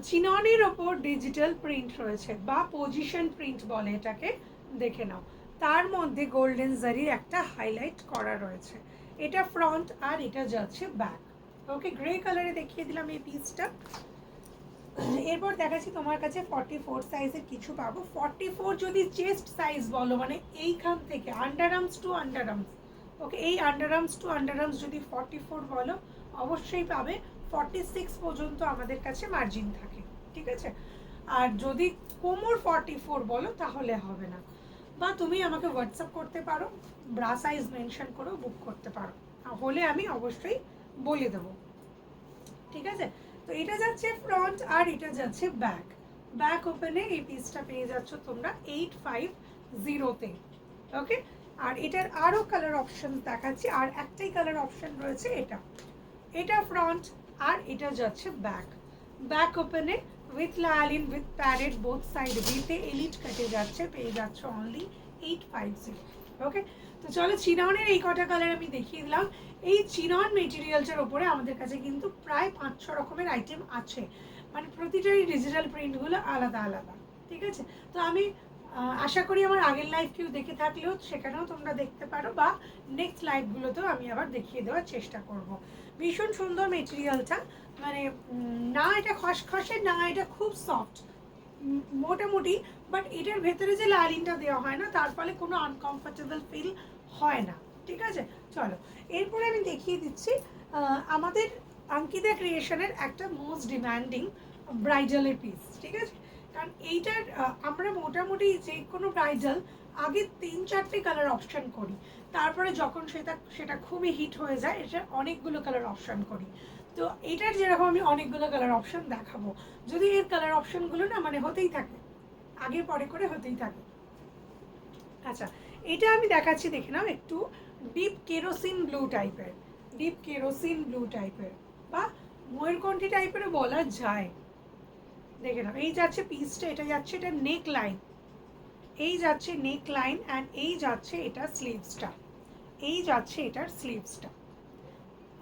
চিননের ওপর ডিজিটাল প্রিন্ট রয়েছে বা পজিশন প্রিন্ট বলে এটাকে, দেখে নাও। তার মধ্যে গোল্ডেন জারির একটা হাইলাইট করা রয়েছে। এটা ফ্রন্ট আর এটা যাচ্ছে ব্যাক, ওকে? গ্রে কালারে দেখিয়ে দিলাম এই পিসটা। এরপর দেখাচ্ছি তোমার কাছে 44 সাইজের কিছু পাবো। 44 যদি চেস্ট সাইজ বলো, মানে এইখান থেকে under arms to under arms, okay? এই under arms to under arms যদি 44 বলো অবশ্যই পাবে। 46 পর্যন্ত আমাদের কাছে মার্জিন থাকে, ঠিক আছে? আর যদি কোমর 44 বলো তাহলে হবে না, বা তুমি আমাকে হোয়াটসঅ্যাপ করতে পারো, ব্রা সাইজ মেনশন করেও বুক করতে পারো, হলে আমি অবশ্যই বলে দেবো, ঠিক আছে? তো এটা যাচ্ছে ফ্রন্ট আর এটা যাচ্ছে ব্যাক, ব্যাক ওপেনে এই পিসটা পেয়ে যাচ্ছ তোমরা 850-তে, ওকে? আর এটার আরও কালার অপশন দেখাচ্ছি, আর একটাই কালার অপশন রয়েছে, এটা এটা ফ্রন্ট আর এটা যাচ্ছে ব্যাক, ব্যাক ওপেনে with lining, with padded, both side ভিতে, এলিট কাটে যাচ্ছে, পেয়ে যাচ্ছ অনলি 850, ওকে? তো চলো চিননের এই কটা কালার আমি দেখিয়ে দিলাম। এই চিনন মেটেরিয়ালটার ওপরে আমাদের কাছে কিন্তু প্রায় 500 রকমের আইটেম আছে, মানে প্রতিটারই ডিজিটাল প্রিন্টগুলো আলাদা আলাদা, ঠিক আছে? তো আমি আশা করি আমার আগের লাইভ কেউ দেখে থাকলেও সেখানেও তোমরা দেখতে পারো, বা নেক্সট লাইভগুলোতেও আমি আবার দেখিয়ে দেওয়ার চেষ্টা করব। ভীষণ সুন্দর মেটেরিয়ালটা, মানে না এটা খসখসে, না এটা খুব সফট, মোটামুটি, বাট এটার ভেতরে যে লাইনিংটা দেওয়া হয় না, তার ফলে কোনো আনকমফোর্টেবল ফিল হয় না, ঠিক আছে? চলো এরপরে আমি দেখিয়ে দিচ্ছি আমাদের অঙ্কিতা ক্রিয়েশনের একটা মোস্ট ডিমান্ডিং ব্রাইডালের পিস, ঠিক আছে? কারণ এইটার আমরা মোটামুটি যে কোনো ব্রাইডাল আগে 3-4টে কালার অপশান করি, তারপরে যখন সেটা খুবই হিট হয়ে যায় এটা অনেকগুলো কালার অপশান করি। তো এটার যেরকম আমি অনেকগুলো কালার অপশান দেখাবো, যদি এর কালার অপশানগুলো না মানে হতেই থাকে, আগে পরে করে হতেই থাকে। আচ্ছা, এটা আমি দেখাচ্ছি, দেখে নাও, একটু ডিপ কেরোসিন ব্লু টাইপের, ডিপ কেরোসিন ব্লু টাইপের বা ময়ূরকণ্ঠী টাইপেরও বলা যায়। দেখে নাও, এই যাচ্ছে পিসটা, এটা যাচ্ছে এটা নেক লাইন, এই যাচ্ছে নেক লাইন অ্যান্ড এই যাচ্ছে এটা স্লিভসটা, এই যাচ্ছে এটার স্লিভসটা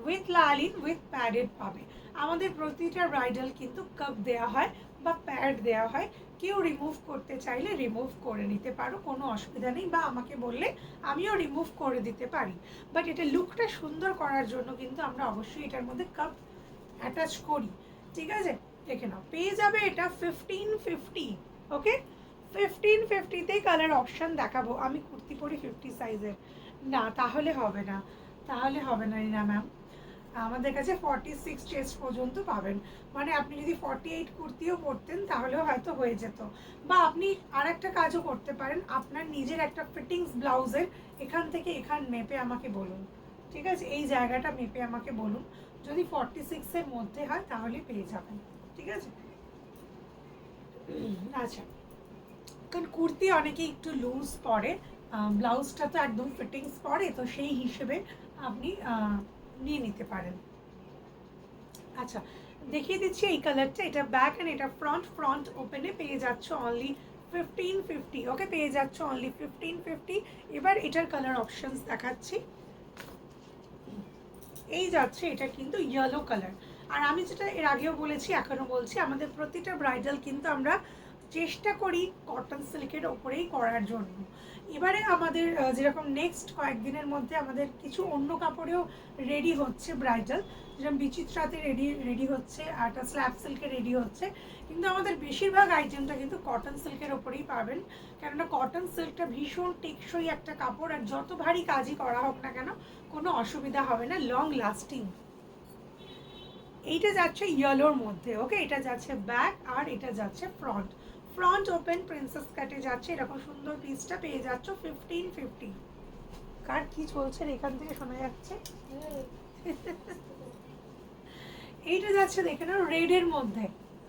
উইথ লালিন উইথ প্যাডেড পাবে। আমাদের প্রতিটা ব্রাইডাল কিন্তু কাপ দেওয়া হয় বা প্যাড দেওয়া হয়, কেউ রিমুভ করতে চাইলে রিমুভ করে নিতে পারো, কোনো অসুবিধা নেই, বা আমাকে বললে আমিও রিমুভ করে দিতে পারি। বাট এটা লুকটা সুন্দর করার জন্য কিন্তু আমরা অবশ্যই এটার মধ্যে কাপ অ্যাটাচ করি। ঠিক আছে, দেখে নাও, পেয়ে যাবে এটা 1550। ওকে, 1550তেই কালার অপশান দেখাবো। আমি কুর্তি পরি 50 সাইজের, না তাহলে হবে না, তাহলে হবে না রিনা ম্যাম। আমাদের কাছে 46 চেস্ট পর্যন্ত পাবেন, মানে আপনি যদি 48 কুর্তিও পরতেন তাহলেও হয়তো হয়ে যেত। বা আপনি আর একটা কাজও করতে পারেন, আপনার নিজের একটা ফিটিংস ব্লাউজের এখান থেকে এখান মেপে আমাকে বলুন, ঠিক আছে, এই জায়গাটা মেপে আমাকে বলুন, যদি 46-এর মধ্যে হয় তাহলে পেয়ে যাবেন। ঠিক আছে, আচ্ছা, কারণ কুর্তি অনেকেই একটু লুজ পরে, ব্লাউজটা তো একদম ফিটিংস পরে, তো সেই হিসেবে আপনি নিয়ে নিতে পারেন। আচ্ছা, দেখিয়ে দিচ্ছি এই কালারটা, এটা ব্যাক অ্যান্ড এটা ফ্রন্ট। ফ্রন্ট ওপেনে পেয়ে যাচ্ছ অনলি 1550। ওকে, পেয়ে যাচ্ছ অনলি 1550। এবার এটার কালার অপশনস দেখাচ্ছি। এই যাচ্ছে এটা কিন্তু ইয়েলো কালার। আর আমি যেটা এর আগেও বলেছি, এখনও বলছি, আমাদের প্রতিটা ব্রাইডাল কিন্তু আমরা চেষ্টা করি কটন সিল্কের ওপরেই করার জন্য। এবারে আমাদের যেরকম নেক্সট কয়েকদিনের মধ্যে আমাদের কিছু অন্য কাপড়েও রেডি হচ্ছে ব্রাইডাল, যেরকম বিচিত্রাতে রেডি হচ্ছে, আর একটা স্ল্যাব সিল্কে রেডি হচ্ছে, কিন্তু আমাদের বেশিরভাগ আইটেমটা কিন্তু কটন সিল্কের ওপরেই পাবেন। কেননা কটন সিল্কটা ভীষণ টেকসই একটা কাপড়, আর যত ভারী কাজই করা হোক না কেন কোনো অসুবিধা হবে না, লং লাস্টিং। এইটা যাচ্ছে ইয়েলোর মধ্যে। ওকে, এটা যাচ্ছে ব্যাক আর এটা যাচ্ছে ফ্রন্ট। ফ্রন্ট ওপেন প্রিন্সেস কাটে যাচ্ছে, এরকম সুন্দর পিসটা পেয়ে যাচ্ছ 1550। কার কি চলছে এখান থেকে শোনা যাচ্ছে? এইটা যাচ্ছে দেখে নাও রেডের মধ্যে।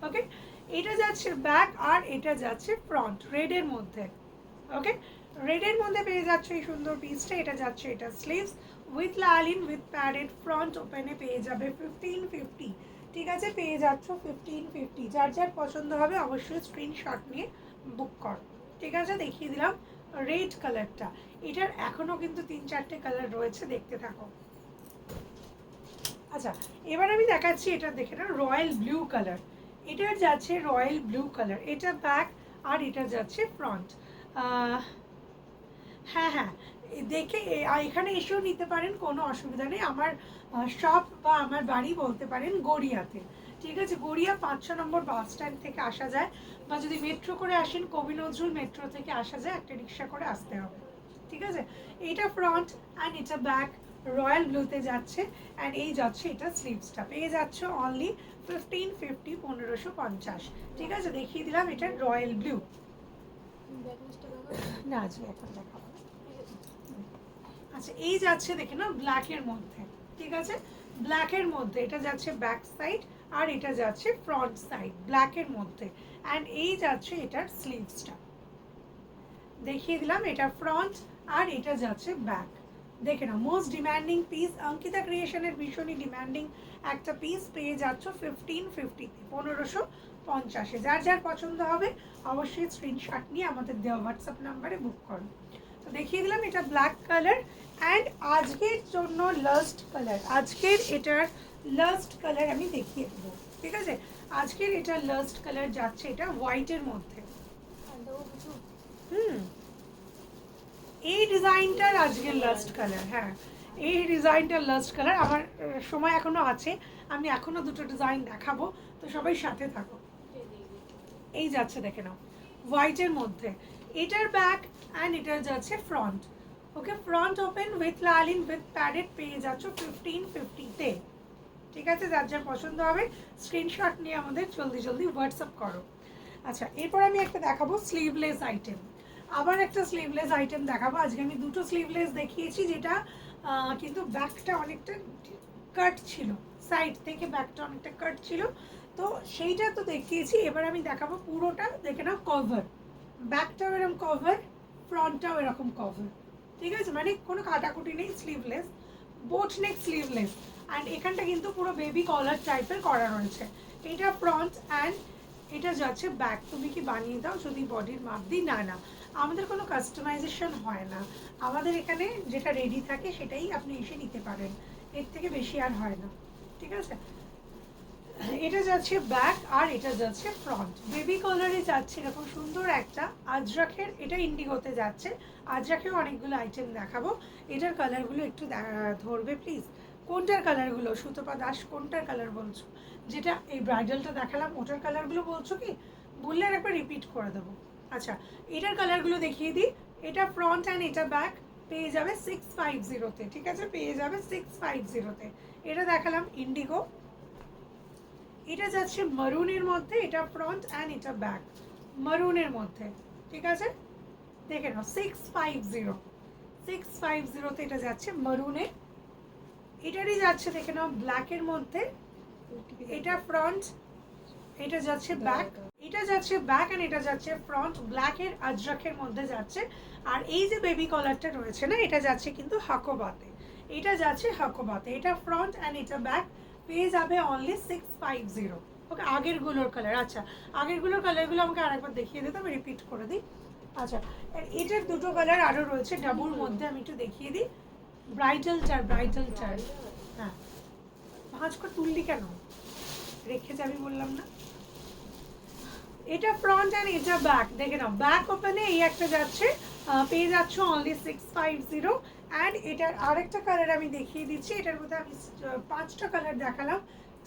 ওকে, এটা যাচ্ছে ব্যাক আর এটা যাচ্ছে ফ্রন্ট রেডের মধ্যে। ওকে, রেডের মধ্যে পেয়ে যাচ্ছ এই সুন্দর পিসটা, এটা যাচ্ছে এটা sleeves with lining with padded, front ওপেনে পেয়ে যাবে 1550। ঠিক আছে, পেয়ে যাচ্ছ 1550। যার যার পছন্দ হবে অবশ্যই স্ক্রিনশট নিয়ে বুক কর। ঠিক আছে, দেখিয়ে দিলাম রেড কালারটা, এটার এখনও কিন্তু 3-4টে কালার রয়েছে, দেখতে থাকো। আচ্ছা, এবার আমি দেখাচ্ছি এটা, দেখে না, রয়্যাল ব্লু কালার। এটার যাচ্ছে রয়্যাল ব্লু কালার, এটা ব্যাক আর এটা যাচ্ছে ফ্রন্ট। হ্যাঁ হ্যাঁ, দেখে এখানে এসেও নিতে পারেন, কোনো অসুবিধা নেই। আমার শপ বা আমার বাড়ি বলতে পারেন গড়িয়াতে। ঠিক আছে, গড়িয়া 5-6 নম্বর বাস স্ট্যান্ড থেকে আসা যায়, বা যদি মেট্রো করে আসেন কবি নজরুল মেট্রো থেকে আসা যায়, একটা রিক্সা করে আসতে হবে। ঠিক আছে, এইটা ফ্রন্ট অ্যান্ড এটা ব্যাক, রয়্যাল ব্লুতে যাচ্ছে, অ্যান্ড এই যাচ্ছে এটা স্লিভসটা, পেয়ে যাচ্ছ অনলি 1550, 1550। ঠিক আছে, দেখিয়ে দিলাম এটা রয়্যাল ব্লু। না আজকে এখন দেখাবো। আচ্ছা, এই যাচ্ছে দেখে না ব্ল্যাকের মধ্যে। ঠিক আছে, ব্ল্যাকের মধ্যে এটা যাচ্ছে ব্যাক সাইড আর এটা যাচ্ছে ফ্রন্ট সাইড ব্ল্যাকের মধ্যে, অ্যান্ড এই যাচ্ছে এটার স্লিভসটা, দেখিয়ে দিলাম এটা ফ্রন্ট আর এটা যাচ্ছে ব্যাক। দেখে না, মোস্ট ডিমান্ডিং পিস, অঙ্কিতা ক্রিয়েশনের ভীষণই ডিমান্ডিং একটা পিস, পেয়ে যাচ্ছ 1550, 1550। যার যার পছন্দ হবে অবশ্যই স্ক্রিনশট নিয়ে আমাদের দেওয়া হোয়াটসঅ্যাপ নাম্বারে বুক করুন। তো দেখিয়ে দিলাম এটা ব্ল্যাক কালার, অ্যান্ড আজকের জন্য লাস্ট কালার, আজকের এটার লাস্ট কালার আমি দেখিয়ে দেবো। ঠিক আছে, আজকের এটার লাস্ট কালার যাচ্ছে এটা হোয়াইটের মধ্যে। এই ডিজাইনটার আজকের লাস্ট কালার। হ্যাঁ, এই ডিজাইনটার লাস্ট কালার। আমার সময় এখনো আছে, আমি এখনো দুটো ডিজাইন দেখাবো, তো সবাই সাথে থাকো। এই যাচ্ছে দেখে নাও হোয়াইটের মধ্যে, এটার ব্যাক অ্যান্ড এটার যাচ্ছে front. Okay, front open with lining with padded, পেয়ে যাচ্ছ 1550-তে। ঠিক আছে, যার যার পছন্দ হবে স্ক্রিনশট নিয়ে আমাদের জলদি জলদি হোয়াটসঅ্যাপ করো। আচ্ছা, এরপর আমি একটা দেখাবো স্লিভলেস আইটেম, আবার একটা স্লিভলেস আইটেম দেখাবো। আজকে আমি দুটো স্লিভলেস দেখিয়েছি, যেটা কিন্তু ব্যাকটা অনেকটা কাট ছিল, সাইড থেকে ব্যাকটা অনেকটা কাট ছিল, তো সেইটা তো দেখিয়েছি। এবার আমি দেখাবো পুরোটা, দেখে নাও কভার, ব্যাকটাও এরকম কভার, ফ্রন্টটাও এরকম কভার, ঠিক আছে, মানে কোনো কাটাকুটি নেই, sleeveless, boat neck sleeveless. And এখানটা কিন্তু পুরো বেবি কলার টাইপের করা রয়েছে। এটা ফ্রন্ট অ্যান্ড এটা যাচ্ছে ব্যাক। তুমি কি বানিয়ে দাও যদি বডির মাপ দিই? না না, আমাদের কোনো কাস্টমাইজেশন হয় না, আমাদের এখানে যেটা রেডি থাকে সেটাই আপনি এসে নিতে পারেন, এর থেকে বেশি আর হয় না, ঠিক আছে। এটা যাচ্ছে ব্যাক আর এটা যাচ্ছে ফ্রন্ট। বেবি কলারে যাচ্ছে এরকম সুন্দর একটা আজরাখের, এটা ইন্ডিগোতে যাচ্ছে। আজরাখেও অনেকগুলো আইটেম দেখাবো। এটার কালারগুলো একটু ধরবে প্লিজ। কোনটার কালারগুলো সুতপা দাস, কোনটার কালার বলছো? যেটা এই ব্রাইডালটা দেখালাম ওটার কালারগুলো বলছো কি? বললে আর একবার রিপিট করে দেবো। আচ্ছা, এটার কালারগুলো দেখিয়ে দিই। এটা ফ্রন্ট অ্যান্ড এটা ব্যাক পেয়ে যাবে 650-তে, ঠিক আছে, পেয়ে যাবে 650-তে। এটা দেখালাম ইন্ডিগো, এটা যাচ্ছে মারুনের মধ্যে, এটা ফ্রন্ট অ্যান্ড এটা ব্যাক মারুনের মধ্যে, ঠিক আছে, দেখে নাও 650-তে এটা যাচ্ছে মারুনে। এটারই যাচ্ছে দেখে নাও ব্ল্যাকের মধ্যে, এটা ফ্রন্ট, এটা যাচ্ছে ব্যাক, এটা যাচ্ছে ব্যাক অ্যান্ড এটা যাচ্ছে ফ্রন্ট, ব্ল্যাকের আজরাকের মধ্যে যাচ্ছে। আর এই যে বেবি কলারটা রয়েছে না, এটা যাচ্ছে কিন্তু হাকোবাতে, এটা যাচ্ছে হাকোবাতে, এটা ফ্রন্ট অ্যান্ড এটা ব্যাক, পেয়ে যাবে অনলি 650। ওকে, আগেরগুলোর কালার, আচ্ছা আগেরগুলোর কালারগুলো আমাকে আরেকবার দেখিয়ে দিতে, আমি রিপিট করে দিই। আচ্ছা, এটার দুটো কালার আরও রয়েছে ডাবুর মধ্যে, আমি একটু দেখিয়ে দিই। ব্রাইডালটার, হ্যাঁ, ভাঁজ করে তুললি কেন, রেখে যাবি বললাম না। এটা ফ্রন্ট অ্যান্ড এটা ব্যাক, দেখে নাও ব্যাক ওপেনে এই একটা যাচ্ছে, পেয়ে যাচ্ছ অনলি 650। অ্যান্ড এটার আরেকটা কালার আমি দেখিয়ে দিচ্ছি। এটার মধ্যে আমি 5টা কালার দেখালাম,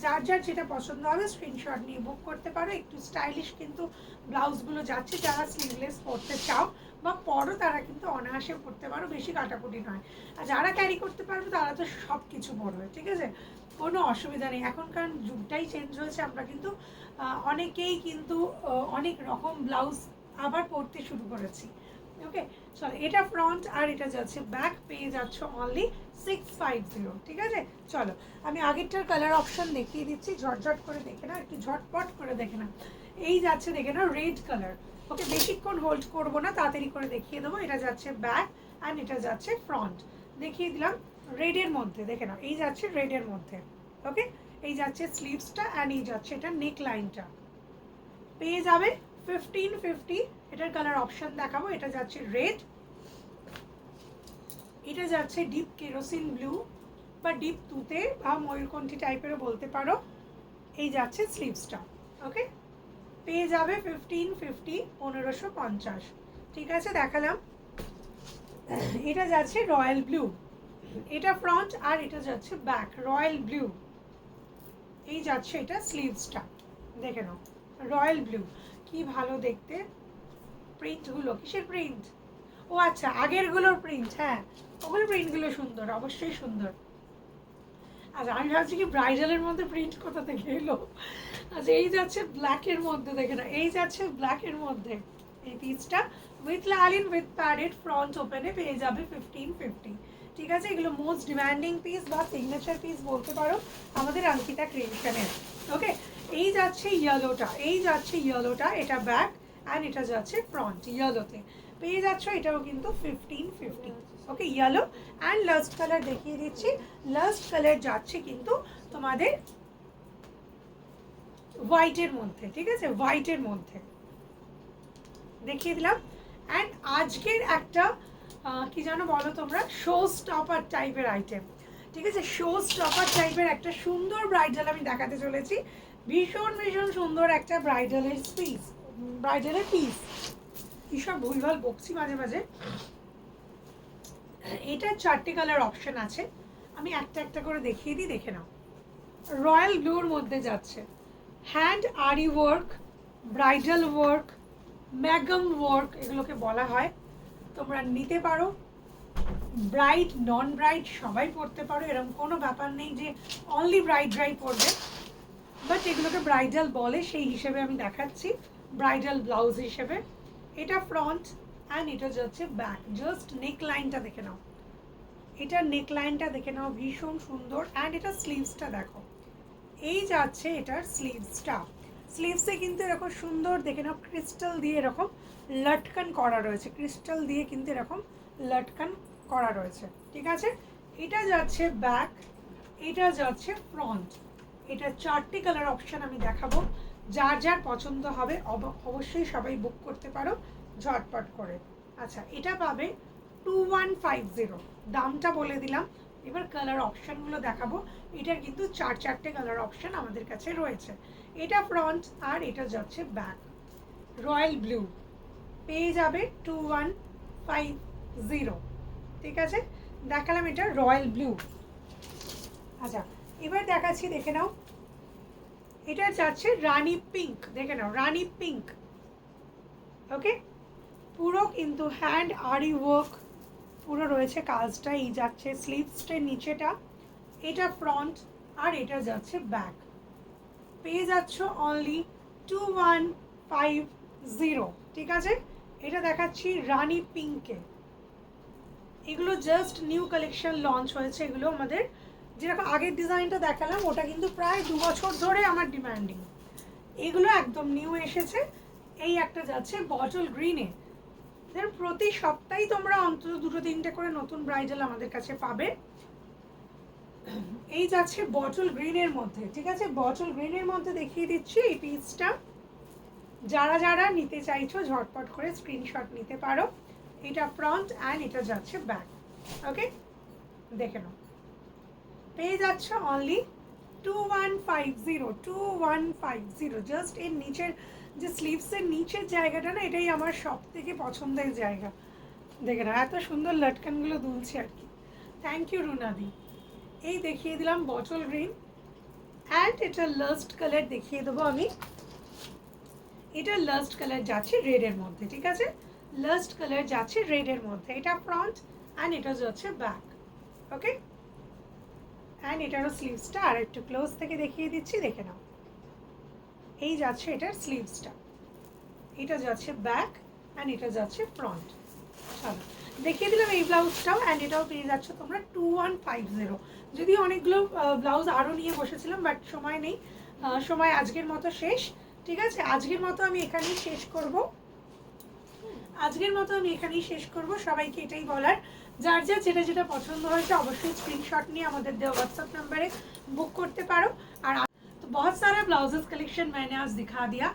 যার যার যেটা পছন্দ হবে স্ক্রিনশট নিয়ে বুক করতে পারো। একটু স্টাইলিশ কিন্তু ব্লাউজগুলো যাচ্ছে, যারা স্লিভলেস পরতে চাও বা পরো তারা কিন্তু অনায়াসে পরতে পারো, বেশি কাটাকুটি নয়। আর যারা ক্যারি করতে পারবে তারা তো সব কিছু পরবে, ঠিক আছে, কোনো অসুবিধা নেই। এখনকার যুগটাই চেঞ্জ হয়েছে, আমরা কিন্তু অনেকেই কিন্তু অনেক রকম ব্লাউজ আবার পরতে শুরু করেছি। ওকে, চলো, এটা ফ্রন্ট আর এটা যাচ্ছে ব্যাক, পেয়ে যাচ্ছ অনলি 650, ঠিক আছে। চলো, আমি আগেরটার কালার অপশন দেখিয়ে দিচ্ছি, ঝটঝট করে দেখে না, একটু ঝটপট করে দেখে না। এই যাচ্ছে দেখে না রেড কালার। ওকে, বেশিক্ষণ হোল্ড করবো না, তাড়াতাড়ি করে দেখিয়ে দেবো। এটা যাচ্ছে ব্যাক অ্যান্ড এটা যাচ্ছে ফ্রন্ট, দেখিয়ে দিলাম। রেডের মধ্যে দেখে নাও, এই যাচ্ছে রেডের মধ্যে। ওকে, এই যাচ্ছে স্লিভসটা অ্যান্ড এই যাচ্ছে এটা নেক লাইনটা, পেয়ে যাবে 1550। এটার কালার অপশন দেখাবো। এটা যাচ্ছে রেড, এটা যাচ্ছে ডিপ কেরোসিন ব্লু বা ডিপ তুতে বা ময়ূরকণ্ঠী টাইপেরও বলতে পারো। এই যাচ্ছে স্লিভসটা। ওকে, পেয়ে যাবে 1550, 1550, ঠিক আছে, দেখালাম। এটা যাচ্ছে রয়্যাল ব্লু, এটা ফ্রন্ট আর এটা যাচ্ছে ব্যাক, রয়্যাল ব্লু। এই যাচ্ছে এটা স্লিভসটা, দেখে নাও রয়্যাল ব্লু, কি ভালো দেখতে। প্রিন্টগুলো কিসের প্রিন্ট? ও আচ্ছা, আগেরগুলোর প্রিন্ট, হ্যাঁ ওগুলো প্রিন্টগুলো সুন্দর, অবশ্যই সুন্দর। আচ্ছা, আমি ভাবছি কি ব্রাইডালের মধ্যে প্রিন্ট কোথা থেকে এলো। আচ্ছা, এই যাচ্ছে ব্ল্যাকের মধ্যে, দেখে না, এই যাচ্ছে ব্ল্যাকের মধ্যে এই পিসটা, with lining with padded front ওপেনে পেয়ে যাবে 1550, ঠিক আছে। এগুলো মোস্ট ডিমান্ডিং পিস বা সিগনেচার পিস বলতে পারো আমাদের অঙ্কিতা ক্রিয়েশনের। ওকে, এই যাচ্ছে ইয়েলোটা, এই যাচ্ছে ইয়েলোটা, এটা ব্যাক অ্যান্ড এটা যাচ্ছে ফ্রন্ট ইয়েলোতে, পেয়ে যাচ্ছ এটাও কিন্তু 1550। ওকে, ইয়েলো অ্যান্ড লাস্ট কালার দেখিয়ে দিচ্ছি। লাস্ট কালার যাচ্ছে কিন্তু তোমাদের হোয়াইটের মধ্যে, ঠিক আছে, হোয়াইটের মধ্যে দেখিয়ে দিলাম। অ্যান্ড আজকের একটা কি জানো বলো তোমরা, শো স্টপার টাইপের আইটেম, ঠিক আছে, শো স্টপার টাইপের একটা সুন্দর ব্রাইডাল আমি দেখাতে চলেছি। ভীষণ ভীষণ সুন্দর একটা ব্রাইডালের পিস, ব্রাইডালের পিস, কিসব ভুলভাল বকছি মাঝে মাঝে। এটার 4টে কালার অপশন আছে, আমি একটা একটা করে দেখিয়ে দিই, দেখে নাও। রয়্যাল ব্লুর মধ্যে যাচ্ছে, হ্যান্ড আরি ওয়ার্ক, ব্রাইডাল ওয়ার্ক, ম্যাগম ওয়ার্ক এগুলোকে বলা হয়। তোমরা নিতে পারো, ব্রাইড নন ব্রাইড সবাই পরতে পারো, এরকম কোনো ব্যাপার নেই যে অনলি ব্রাইডরাই পরবে, বাট এগুলোকে ব্রাইডাল বলে, সেই হিসেবে আমি দেখাচ্ছি ব্রাইডাল ব্লাউজ হিসেবে। এটা ফ্রন্ট অ্যান্ড এটা যাচ্ছে ব্যাক, জাস্ট নেক লাইনটা দেখে নাও, এটা নেক লাইনটা দেখে নাও, ভীষণ সুন্দর। অ্যান্ড এটা স্লিভসটা দেখো, এই যাচ্ছে এটার স্লিভসটা, স্লিভসে কিন্তু এরকম সুন্দর দেখে নাও ক্রিস্টাল দিয়ে এরকম লটকন করা রয়েছে, ক্রিস্টাল দিয়ে কিন্তু এরকম লটকন করা রয়েছে, ঠিক আছে। এটা যাচ্ছে ব্যাক, এটা যাচ্ছে ফ্রন্ট। এটা 4টি কালার অপশান আমি দেখাবো, যার যার পছন্দ হবে অবশ্যই সবাই বুক করতে পারো ঝটপট করে। আচ্ছা, এটা পাবে 2150, দামটা বলে দিলাম। এবার কালার অপশানগুলো দেখাবো। এটার কিন্তু 4টে কালার অপশান আমাদের কাছে রয়েছে। এটা ফ্রন্ট আর এটা যাচ্ছে ব্যাক। রয়্যাল ব্লু পেয়ে যাবে 2150, ঠিক আছে। দেখালাম এটা রয়্যাল ব্লু। আচ্ছা, এবার দেখাচ্ছি, দেখে নাও। এটা যাচ্ছে রানী পিঙ্ক, দেখে নাও রানী পিঙ্ক। ওকে, পুরো কিন্তু হ্যান্ড আরি ওয়ার্ক পুরো রয়েছে কাজটা। এই যাচ্ছে স্লিভসটার নিচেটা, এটা ফ্রন্ট আর এটা যাচ্ছে ব্যাক। পেয়ে যাচ্ছ অনলি 2150, ঠিক আছে। এটা দেখাচ্ছি রানী পিঙ্কে। এগুলো জাস্ট নিউ কালেকশন লঞ্চ হয়েছে। এগুলো আমাদের যেরকম আগের ডিজাইনটা দেখালাম ওটা কিন্তু প্রায় 2 বছর ধরে আমার ডিমান্ডিং। এগুলো একদম নিউ এসেছে। এই একটা যাচ্ছে বটল গ্রিনে। প্রতি সপ্তাহেই তোমরা অন্তত 2-3টে করে নতুন ব্রাইডাল আমাদের কাছে পাবে। এই যাচ্ছে বটল গ্রিনের মধ্যে, ঠিক আছে। বটল গ্রিনের মধ্যে দেখিয়ে দিচ্ছি এই পিসটা। যারা যারা নিতে চাইছো ঝটপট করে স্ক্রিনশট নিতে পারো। এটা ফ্রন্ট অ্যান্ড এটা যাচ্ছে ব্যাক। ওকে, দেখে নাও। পেয়ে যাচ্ছ অনলি 2150। জাস্ট এর নিচের যে স্লিভসের নিচের জায়গাটা না, এটাই আমার সব থেকে পছন্দের জায়গা। দেখে নাও, এত সুন্দর লটকানগুলো দুলছে আর কি। থ্যাংক ইউ রুনাদি। এই দেখিয়ে দিলাম বটল গ্রিন অ্যান্ড এটা লাস্ট কালার দেখিয়ে দেবো আমি। এটা লাস্ট কালার যাচ্ছে রেডের মধ্যে, ঠিক আছে। লাস্ট কালার যাচ্ছে রেডের মধ্যে। এটা ফ্রন্ট অ্যান্ড এটা যাচ্ছে ব্যাক। ওকে, অ্যান্ড এটারও স্লিভসটা আর একটু ক্লোজ থেকে দেখিয়ে দিচ্ছি, দেখে নাও। এই যাচ্ছে এটার স্লিভসটা, এটা যাচ্ছে ব্যাক অ্যান্ড এটা যাচ্ছে ফ্রন্ট। চলো দেখিয়ে দিলাম এই ব্লাউজটাও, অ্যান্ড এটাও পেয়ে যাচ্ছ তোমরা 2150। যদি অনেকগুলো ব্লাউজ আরও নিয়ে বসেছিলাম, বাট সময় নেই, সময় আজকের মতো শেষ, ঠিক আছে। আজকের মতো আমি এখানেই শেষ করব। সবাইকে এটাই বলার, যার যার যেটা যেটা পছন্দ হয়েছে অবশ্যই স্ক্রিনশট নিয়ে আমাদের দেওয়া হোয়াটসঅ্যাপ नंबर बुक करते पारो। और तो बहुत सारा ब्लाउजेस कलेक्शन मैंने आज दिखा दिया।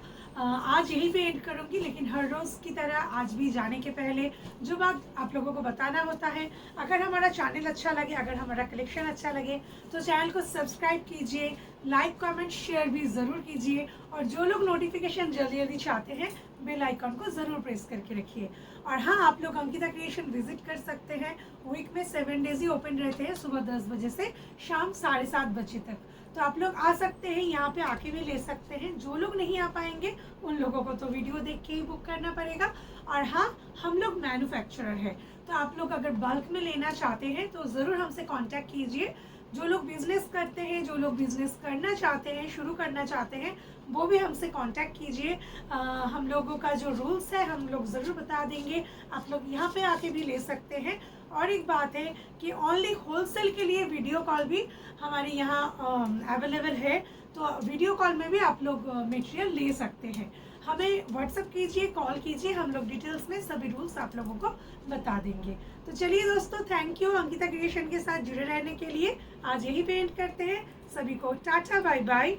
आज यहीं पे एंड करूँगी, लेकिन हर रोज़ की तरह आज भी जाने के पहले जो बात आप लोगों को बताना होता है, अगर हमारा चैनल अच्छा लगे, अगर हमारा कलेक्शन अच्छा लगे तो चैनल को सब्सक्राइब कीजिए, लाइक कमेंट शेयर भी ज़रूर कीजिए। और जो लोग नोटिफिकेशन जल्दी जल्दी चाहते हैं बेल आइकन को ज़रूर प्रेस करके रखिए। और हाँ, आप लोग अंकिता क्रिएशन विजिट कर सकते हैं। वीक में 7 डेज ही ओपन रहते हैं, सुबह 10 बजे से शाम 7:30 बजे तक। तो आप लोग आ सकते हैं, यहाँ पे आके भी ले सकते हैं। जो लोग नहीं आ पाएंगे उन लोगों को तो वीडियो देख के ही बुक करना पड़ेगा। और हाँ, हम लोग मैन्युफैक्चरर है, तो आप लोग अगर बल्क में लेना चाहते हैं तो ज़रूर हमसे कांटेक्ट कीजिए। जो लोग बिजनेस करते हैं, जो लोग बिजनेस करना चाहते हैं, शुरू करना चाहते हैं, वो भी हमसे कांटेक्ट कीजिए। हम लोगों का जो रूल्स है हम लोग ज़रूर बता देंगे, आप लोग यहाँ पे आके भी ले सकते हैं। और एक बात है कि ओनली होलसेल के लिए वीडियो कॉल भी हमारे यहाँ अवेलेबल है, तो वीडियो कॉल में भी आप लोग मटेरियल ले सकते हैं। हमें व्हाट्सअप कीजिए, कॉल कीजिए, हम लोग डिटेल्स में सभी रूल्स आप लोगों को बता देंगे। तो चलिए दोस्तों, थैंक यू अंकिता क्रिएशन के साथ जुड़े रहने के लिए। आज यही पे एंड करते हैं। सभी को टाटा बाय बाय।